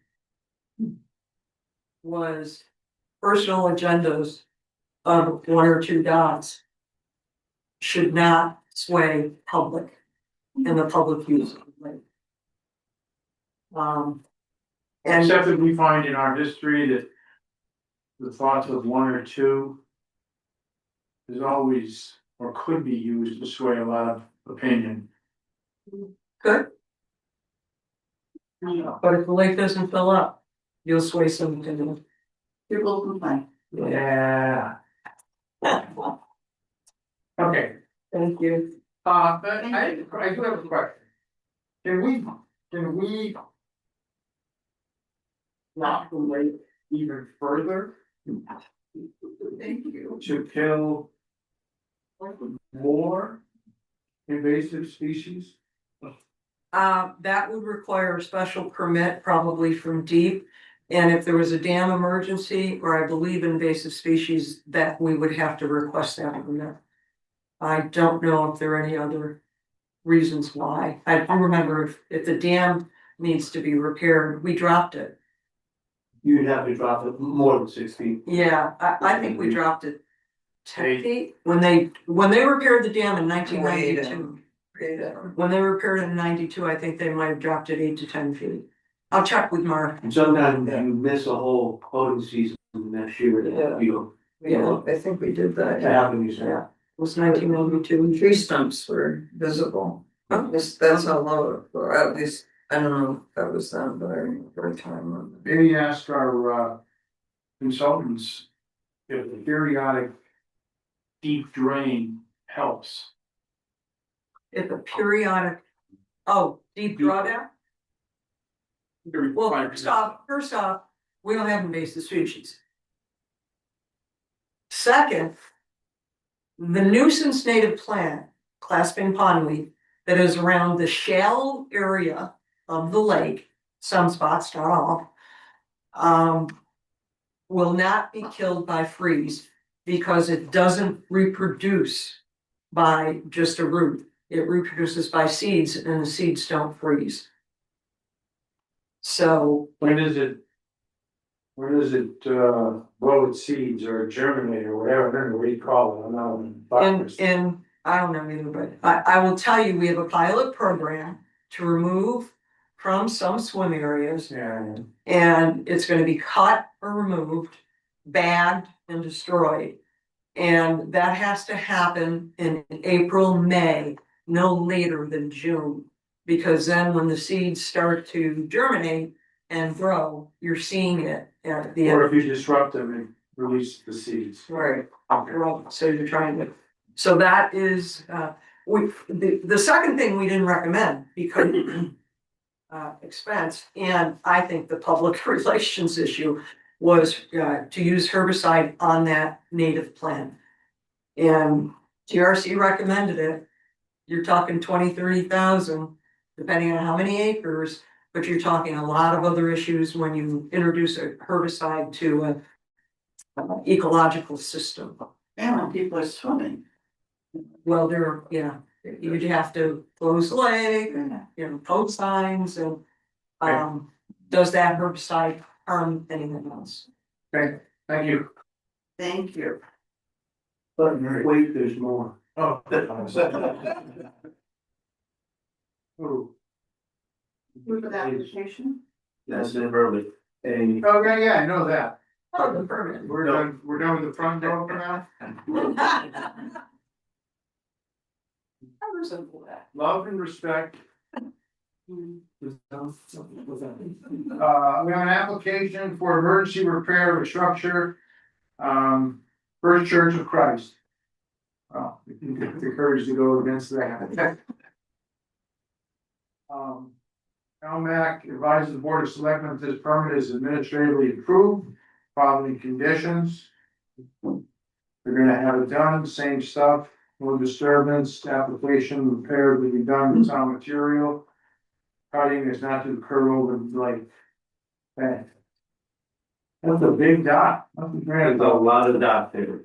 was personal agendas of 1 or 2 dots should not sway public and the public use of the lake. And Except that we find in our history that the thoughts of 1 or 2 is always, or could be used to sway a lot of opinion. good. But if the lake doesn't fill up, you'll sway some opinion. People complain. Yeah. Okay, Thank you. but I do have a question. Can we lock the lake even further Thank you. to kill more invasive species? That would require a special permit, probably from deep. And if there was a dam emergency, or I believe invasive species, that we would have to request that permit. I don't know if there are any other reasons why. I don't remember if the dam needs to be repaired, we dropped it. You'd have to drop it more than 6 feet. Yeah, I think we dropped it 10 Eight. feet when they repaired the dam in 1992. yeah. When they repaired it in 92, I think they might have dropped it 8 to 10 feet. I'll check with Mark. And sometimes you miss a whole boating season next year, Yeah. Yeah. I think we did that. that happened, you said. Yeah, it was 1992. Tree stumps were visible. Oh. That's how low, or at least, I don't know if that was then, but I remember a time on that. Maybe ask our consultants if the periodic deep drain helps. If a periodic, deep drawdown? Every Well, 5%. first off, We don't have invasive species. Second, the nuisance native plant, clasping pondweed, that is around the shallow area of the lake, some spots, not all, will not be killed by freeze because it doesn't reproduce by just a root. It reproduces by seeds and the seeds don't freeze. So When does it blow its seeds or germinate or whatever, I don't know what you call it, I'm not. I don't know either, but I will tell you, we have a pilot program to remove from some swim areas. Yeah, And it's gonna be cut or removed, bagged and destroyed. And that has to happen in April, May, no later than June. Because then when the seeds start to germinate and grow, you're seeing it at the or end. if you disrupt them and release the seeds. Right, so you're trying to, so that is, the second thing we didn't recommend because expense, and I think the public relations issue was to use herbicide on that native plant. And TRC recommended it. You're talking 20-30,000, depending on how many acres, but you're talking a lot of other issues when you introduce a herbicide to an ecological system. And when people are swimming. Well, you'd have to close the lake, post signs and does that herbicide harm anything else? Okay, thank you. Thank you. But wait, there's more. Oh. Ooh. Proof of application? That's it early. And Okay, yeah, I know that. Oh, the permit. We're done with the front door for now. I resemble that. Love and respect. We have an application for emergency repair of a structure. First Church of Christ. Well, we can get the courage to go against that. Elmac advises the Board of Selectmen that this permit is administratively approved, following conditions. They're gonna have it done, same stuff, no disturbance, application repair will be done with sound material. Cutting is not to occur over like. That. That's a big dot. That's a grand there's a dot. lot of dot there.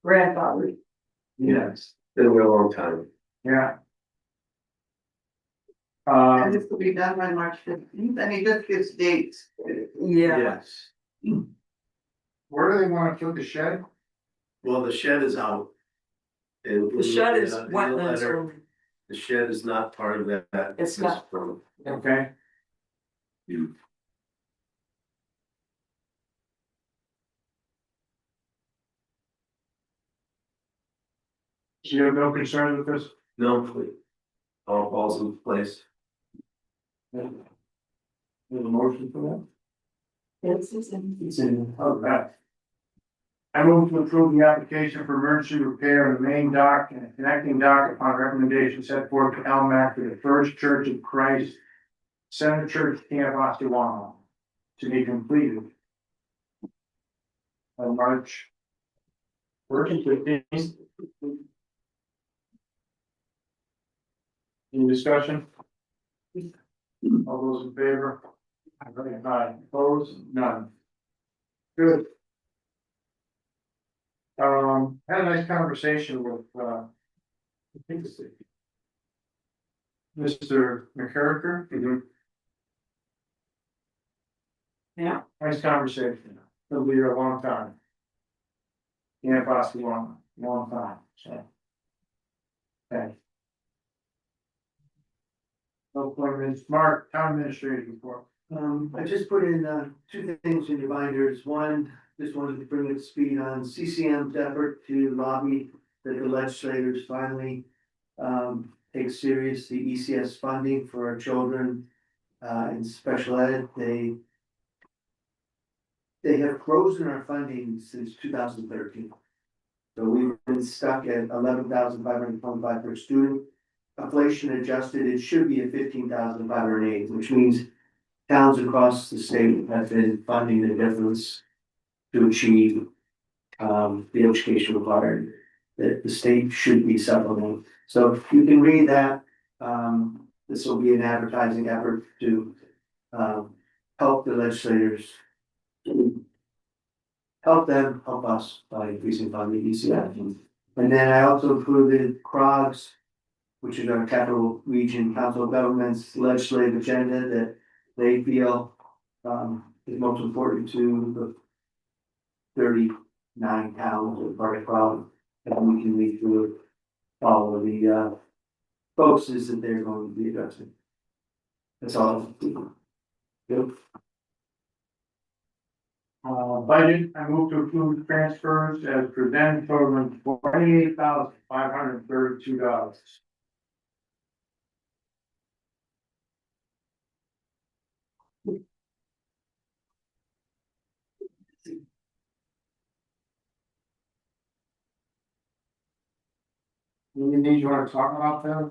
Grandfather. Yes, been a long time. Yeah. And this will be done by March 15th, and he just gives dates. Yeah, Yes, Where do they wanna put the shed? well, the shed is out. And the shed is in the wetlands letter, only. the shed is not part of that. It's not. Okay. You have no concerns with this? No, please. All falls into place. There's a motion for It's that? It's in, okay. I move to approve the application for emergency repair of the main dock and connecting dock upon recommendation set forth to Elmac for the First Church of Christ, Center Church, Camp Ostewana, to be completed on March 1st, 15th. Any discussion? All those in favor? Aye, opposed, none. Good. Had a nice conversation with, I think it's Mr. McCarricker. Yeah. Nice conversation. He'll be here a long time. Can't possibly long time, so. Okay. No appointments, Mark, town administrator report. I just put in, two things in your binders. One, just wanted to bring it to speed on CCM's effort to lobby that the legislators finally, take serious the ECS funding for our children, in special ed. They have frozen our funding since 2013. So we've been stuck at 11,525 per student. Inflation adjusted, it should be at 15,508, which means towns across the state have been funding the difference to achieve the education required, that the state should be supplementing. So if you can read that, this will be an advertising effort to help the legislators. Help them, help us by increasing funding ECF. And then I also included CROGS, which is our Capital Region Council of Governments legislative agenda that they feel is most important to the 39 towns of part of CROG. And we can read through all of the focuses that they're going to be addressing. That's all. Yep. Budget, I move to approve transfers as presented totaling $28,532. Anything you want to talk about there?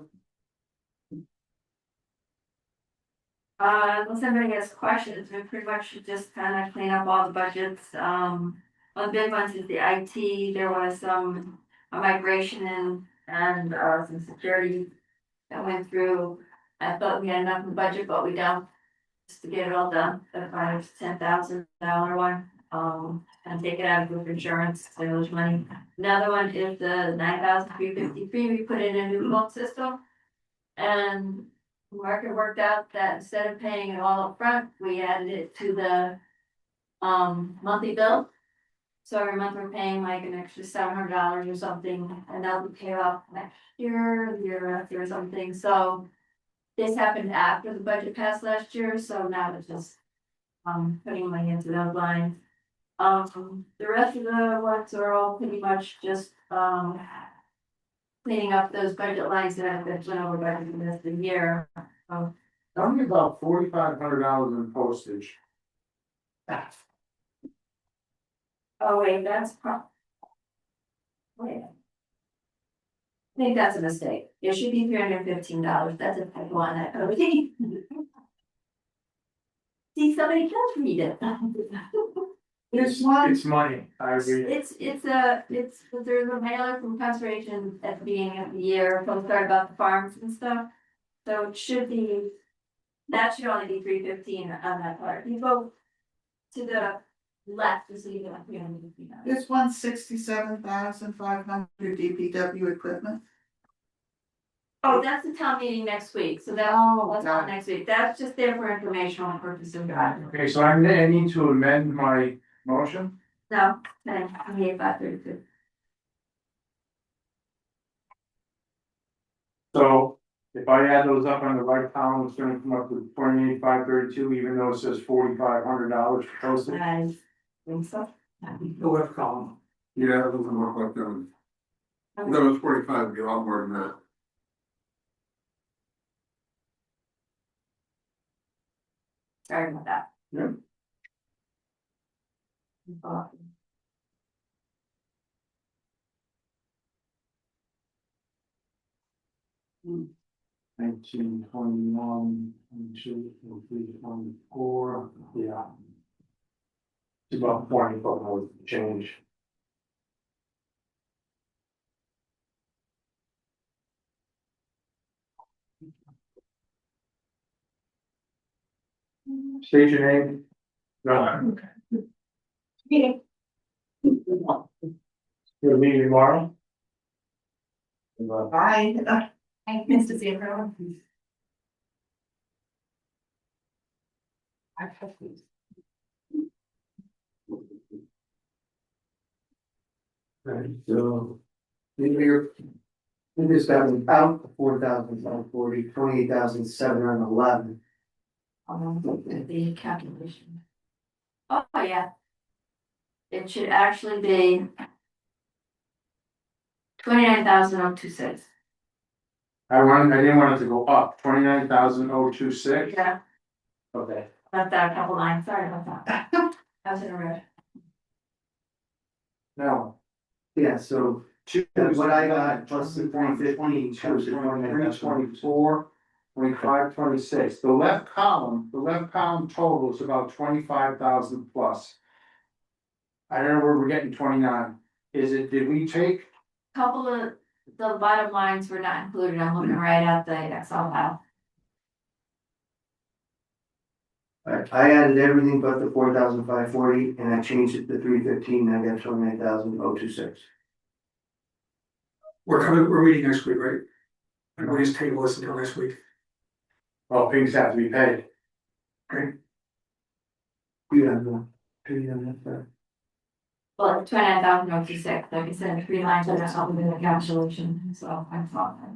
Unless anybody has questions, we pretty much should just kind of clean up all the budgets. One of the big ones is the IT. There was some a migration and some security that went through. I thought we had enough in the budget, but we don't. Just to get it all done, the $10,000 one, and take it out of group insurance, so there's money. Another one is the 9,353, we put in a new phone system. And market worked out that instead of paying it all up front, we added it to the monthly bill. So every month we're paying like an extra $700 or something, and that'll be paid off next year, the year after or something, so. This happened after the budget passed last year, so now it's just putting money into those lines. The rest of the ones are all pretty much just cleaning up those budget lines that have been went over by the rest of the year. Only about $4,500 in postage. Oh, wait, wait. I think that's a mistake. It should be $315. That's a typo on that code. See, somebody can read it. It's money, I agree. There's a mailer from conservation at the beginning of the year, postcard about the farms and stuff. So it should be, that should only be $315 on that part. You go to the left to see that $315. This one's 67,500 DPW equipment. Oh, that's the town meeting next week, so that's not next week. That's just there for informational purposes. Okay, so I need to amend my motion. No, 28,532. So if I add those up on the right column, it's gonna come up with $28,532, even though it says $4,500 for postage. I think so. The web column. Yeah, it doesn't look like that. That was 45, it'd be a lot more than that. Sorry about that. Yeah. Nineteen, 21, 22, 23, 24, yeah. It's about 20, but I would change. State your name. No. Okay. You'll meet tomorrow. Bye. Nice to see everyone. Right, so. We just got about 4,540, 28,711. The calculation. Oh, yeah. It should actually be 29,026. I didn't want it to go up, 29,026. Yeah, Okay. left out a couple lines, sorry about that. I was in a rush. Now. Yeah, so what I got plus the 350 shows the 324. 25, 26. The left column total is about 25,000 plus. I don't know where we're getting 29. Is it, did we take, Couple of the bottom lines were not included, I'm looking right at the Excel file. I added everything but the 4,540 and I changed it to 315, I got 29,026. We're meeting next week, right? And we'll just table this until next week. well, things have to be paid. You have one, you have that. Well, 29,056, like I said, 3 lines, I just helped with the calculation, so I thought that.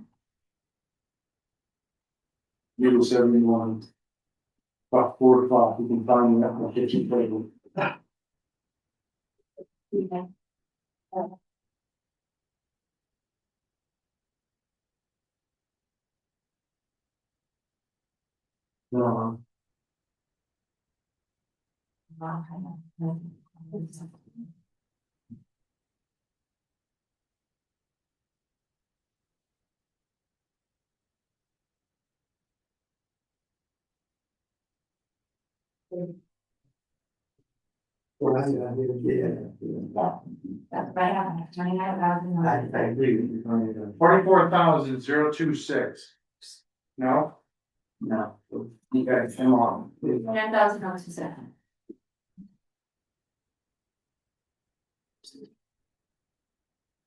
Middle 71. About 4 o'clock, you can find me at my kitchen table. No, well, I didn't get it. That's right, I have 29,000. I agree with you, 29,000. 44,026. No? No. Okay, come on. 29,056.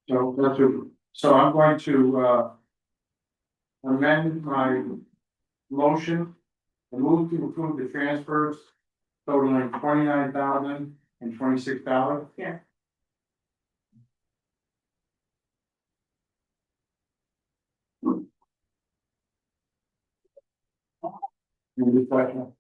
So that's what, so I'm going to amend my motion. I move to approve the transfers totaling $29,026. Yeah. Any question?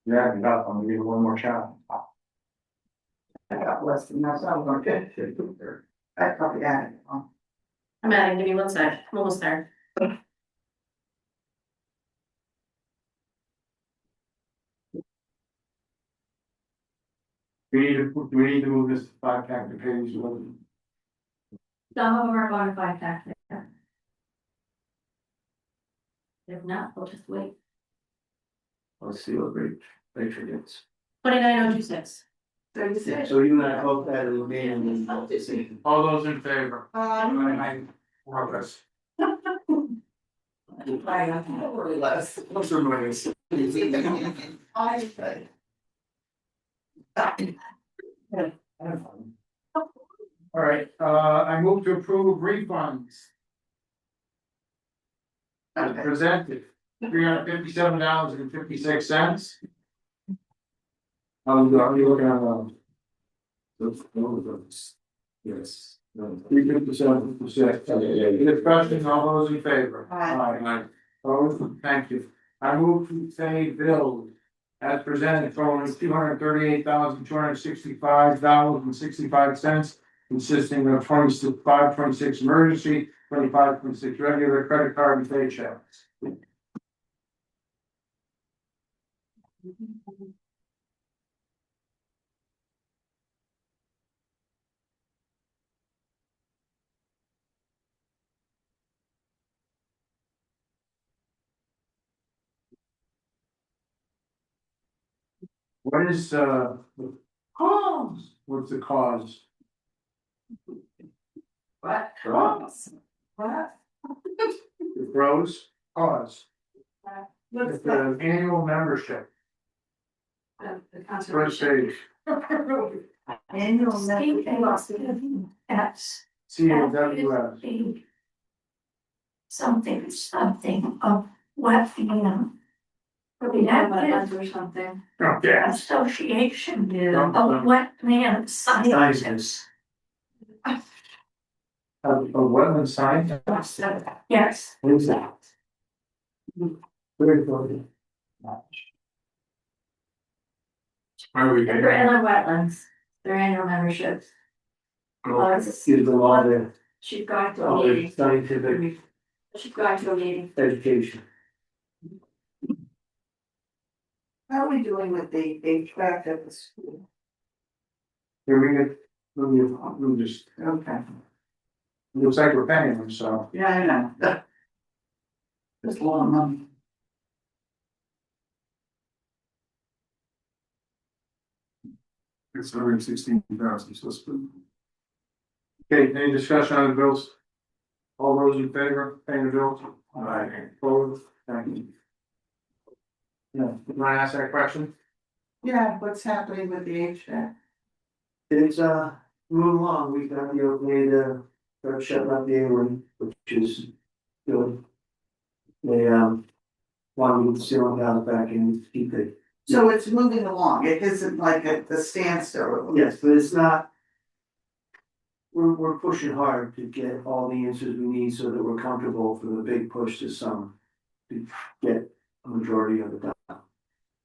Yeah, I got, I'm gonna give it one more shot. I got less than that, so I'm gonna get it. I probably added it on. I'm adding, give me 1 sec, I'm almost there. Do we need to move this to 5 active pages? Some of them are going to find tax there. If not, we'll just wait. Let's see what Rachel gets. 29,026. 36. So you and I hope that it will be in the. All those in favor? More or less. Or less. What's the noise? All right, I move to approve refunds. As presented, $357.56. Are you looking at, Yes. 357.56. Discussion, all those in favor? Aye. Opposed? Thank you. I move to pay bills as presented totaling $238,265.65, consisting of 26 emergency, 25.6 regular credit card and paychecks. What is the cause? What's the cause? What? Cause. What? The pros, cause. What's It's that? an annual membership, The first conservation. page, Annual That's. CAWS. Something of what, you know. Wetlands or something. Okay. Association Yeah. of wetland scientists. A wetland science. Yes. What is that? Very good. Why are we They're getting? inland wetlands, their annual memberships. Gives them all the, She's going to a all the meeting, scientific she's going to a meeting. education. How are we doing with the HVAC at the school? Here we just, Okay, looks like we're paying them, so. yeah, I know. Just a lot of money. It's 116,000, so it's good. Okay, any discussion on the bills? All those in favor, of paying the bills? Aye. Opposed? Thank you. Yeah, you wanna ask that question? Yeah, what's happening with the HVAC? It's, moving along, we've got the okay to, shut up the A-wing, which is good. They, want to get the ceiling out back and keep it. So it's moving along, it isn't like at the standstill. Yes, but it's not. We're pushing hard to get all the answers we need so that we're comfortable for the big push this summer. To get a majority of it done.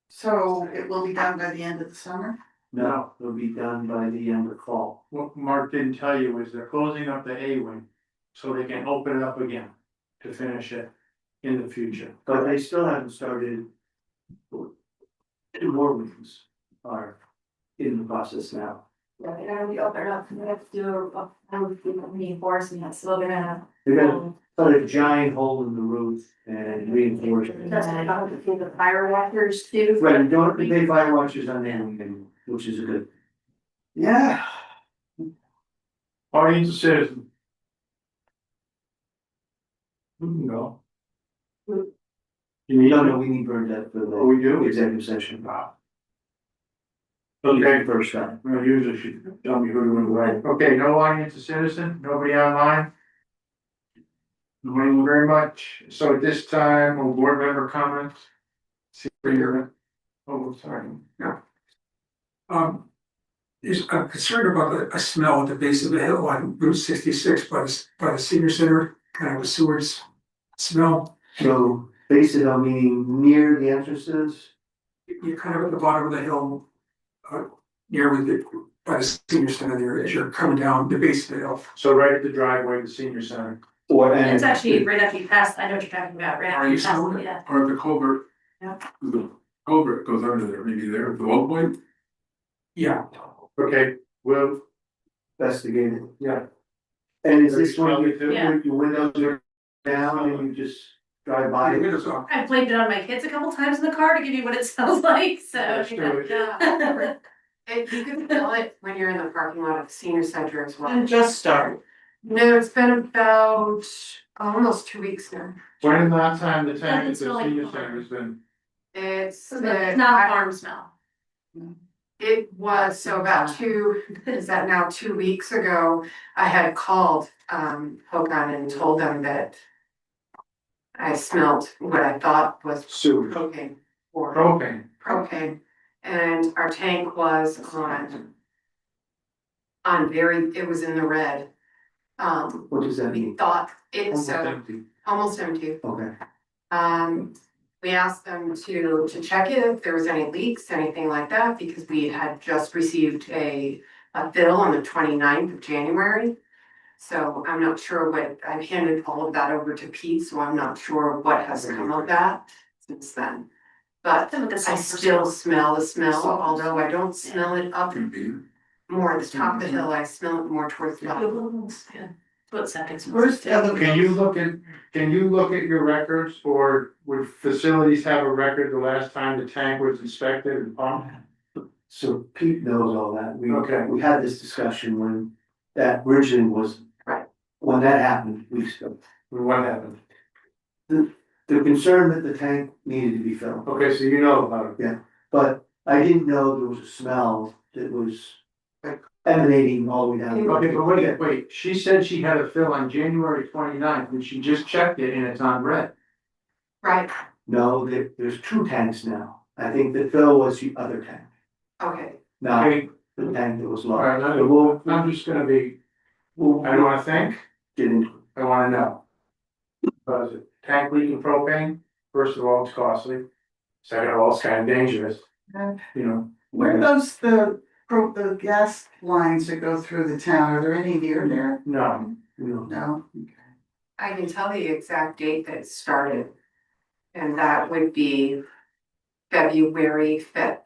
So it will be done by the end of the summer? No, it'll be done by the end of fall. What Mark didn't tell you is they're closing up the A-wing, so they can open it up again to finish it in the future. But they still haven't started. 2 more wings are in the process now. Yeah, they're gonna be open up, we have to do reinforcement, so they're gonna. They're gonna put a giant hole in the roof and reinforce it. That's about to do the fire walkers too. Right, you don't have to pay fire watches on anything, which is a good. Yeah. Audience of citizens. We can go. You need, No, we need Bernadette for oh, we the do? executive session. Okay, First time. well, usually she tell me who to invite. Okay, no audience of citizen, nobody online? Thank you very much. So at this time, will board member comments? See where you're at. Oh, sorry. I'm concerned about a smell at the base of the hill on Route 66 by the senior center, kind of a sewage smell. So basically, I mean, near the entrances, You're kind of at the bottom of the hill, near with the, by the senior center there, as you're coming down the base of the hill. So right at the driveway, the senior center. or It's and actually right after you pass, I know what you're talking about, right after you pass, yeah. Or the culvert. Yeah. The culvert goes under there, maybe there, the low point. Yeah, Okay, well, investigated. yeah. And is this when Yeah. your windows are down and you just drive by? The windows off. I blamed it on my kids a couple times in the car to give you what it smells like, so. Let's do it. Yeah. You can feel it when you're in the parking lot of the senior center as well. And just start. No, it's been about almost 2 weeks now. When the last time the tank at the Doesn't smell like senior farm. center has been? It's. It's not a farm smell. It was, so about is that now 2 weeks ago, I had called, Hogan and told them that I smelled what I thought was Sewage. propane or Propane. propane, and our tank was on very, it was in the red. What does that We mean? thought it's Almost empty. almost empty. Okay, We asked them to check it if there was any leaks, anything like that, because we had just received a bill on the 29th of January. So I'm not sure what, I've handed all of that over to Pete, so I'm not sure what has come of that since then. But I still smell the smell, although I don't smell it up Could be. more at the top of the hill, I smell it more towards the bottom. Yeah, what septic smells. Where's the other? Can you look at your records, or would facilities have a record the last time the tank was inspected and pumped? so Pete knows all that. Okay. We had this discussion when that originally was. Right. When that happened, weeks ago. What happened? The concern that the tank needed to be filled, Okay, so you know about it. but I didn't know there was a smell that was emanating all the way down. Okay, but wait, she said she had a fill on January 29th, and she just checked it and it's on red. Right, No, there's 2 tanks now. I think the fill was the other tank, okay, not Okay, the tank that was all low. right, So I'm just gonna be, we'll I don't wanna think, get into it. I wanna know. Because tank leaking propane, first of all, it's costly. Second of all, it's kind of dangerous, you know. Where are those the gas lines that go through the town, are there any near there? No, No, I can tell the exact date that it started. And that would be February 5th.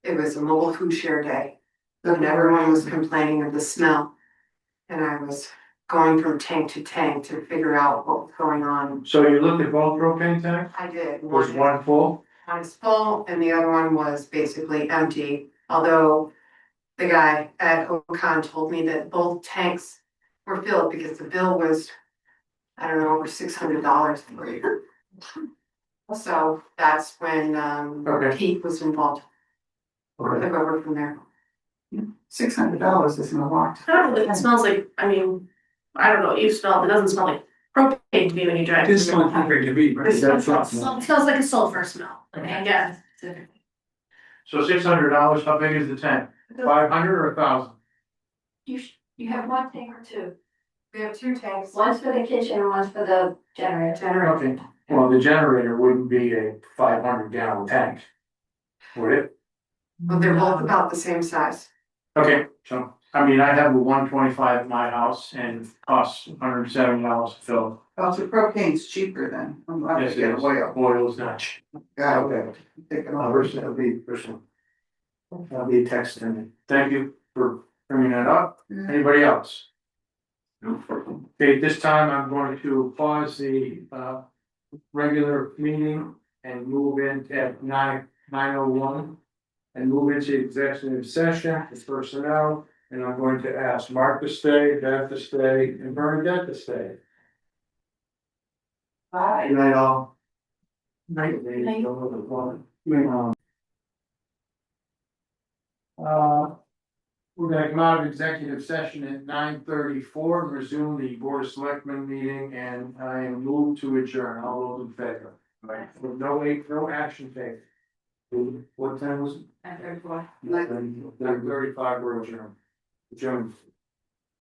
It was a mobile food share day. And everyone was complaining of the smell. And I was going from tank to tank to figure out what was going on. So you looked at both propane tanks? I did. Was one full? One is full and the other one was basically empty, although the guy at Ocon told me that both tanks were filled because the bill was, I don't know, over $600 for you. So that's when Okay. Pete was involved. Okay. Took over from there. $600 isn't a lot. I don't know, it smells like, I mean, I don't know what you smell, it doesn't smell like propane to me when you drive. This is not great to be, right? It smells like a sulfur smell, like, I guess. So $600, how big is the tank? 500 or 1,000? You have one tank or two, We have two tanks. one's for the kitchen and one's for the generator. Okay, well, the generator wouldn't be a 500-gallon tank. Would it? But they're both about the same size. Okay, so, I mean, I have a 125 at my house and it costs $170 to fill. Oh, so propane's cheaper then. I'm glad Yes, to it get is. oil. Oil is not cheap. Got it. Take it over. That'll be a text to me. Thank you for bringing that up. Yeah. Anybody else? Okay, this time I'm going to pause the regular meeting and move in at 9:01. And move into executive session, it's personnel, and I'm going to ask Mark to stay, Beth to stay, and Bernadette to stay. Bye. Good night, all. Night. We're gonna come out of executive session at 9:34 and resume the board of selectmen meeting, and I am moved to adjourn, all those in favor. With no action taken. What time was it? 9:34. 9:35, we're adjourned. Adjourned.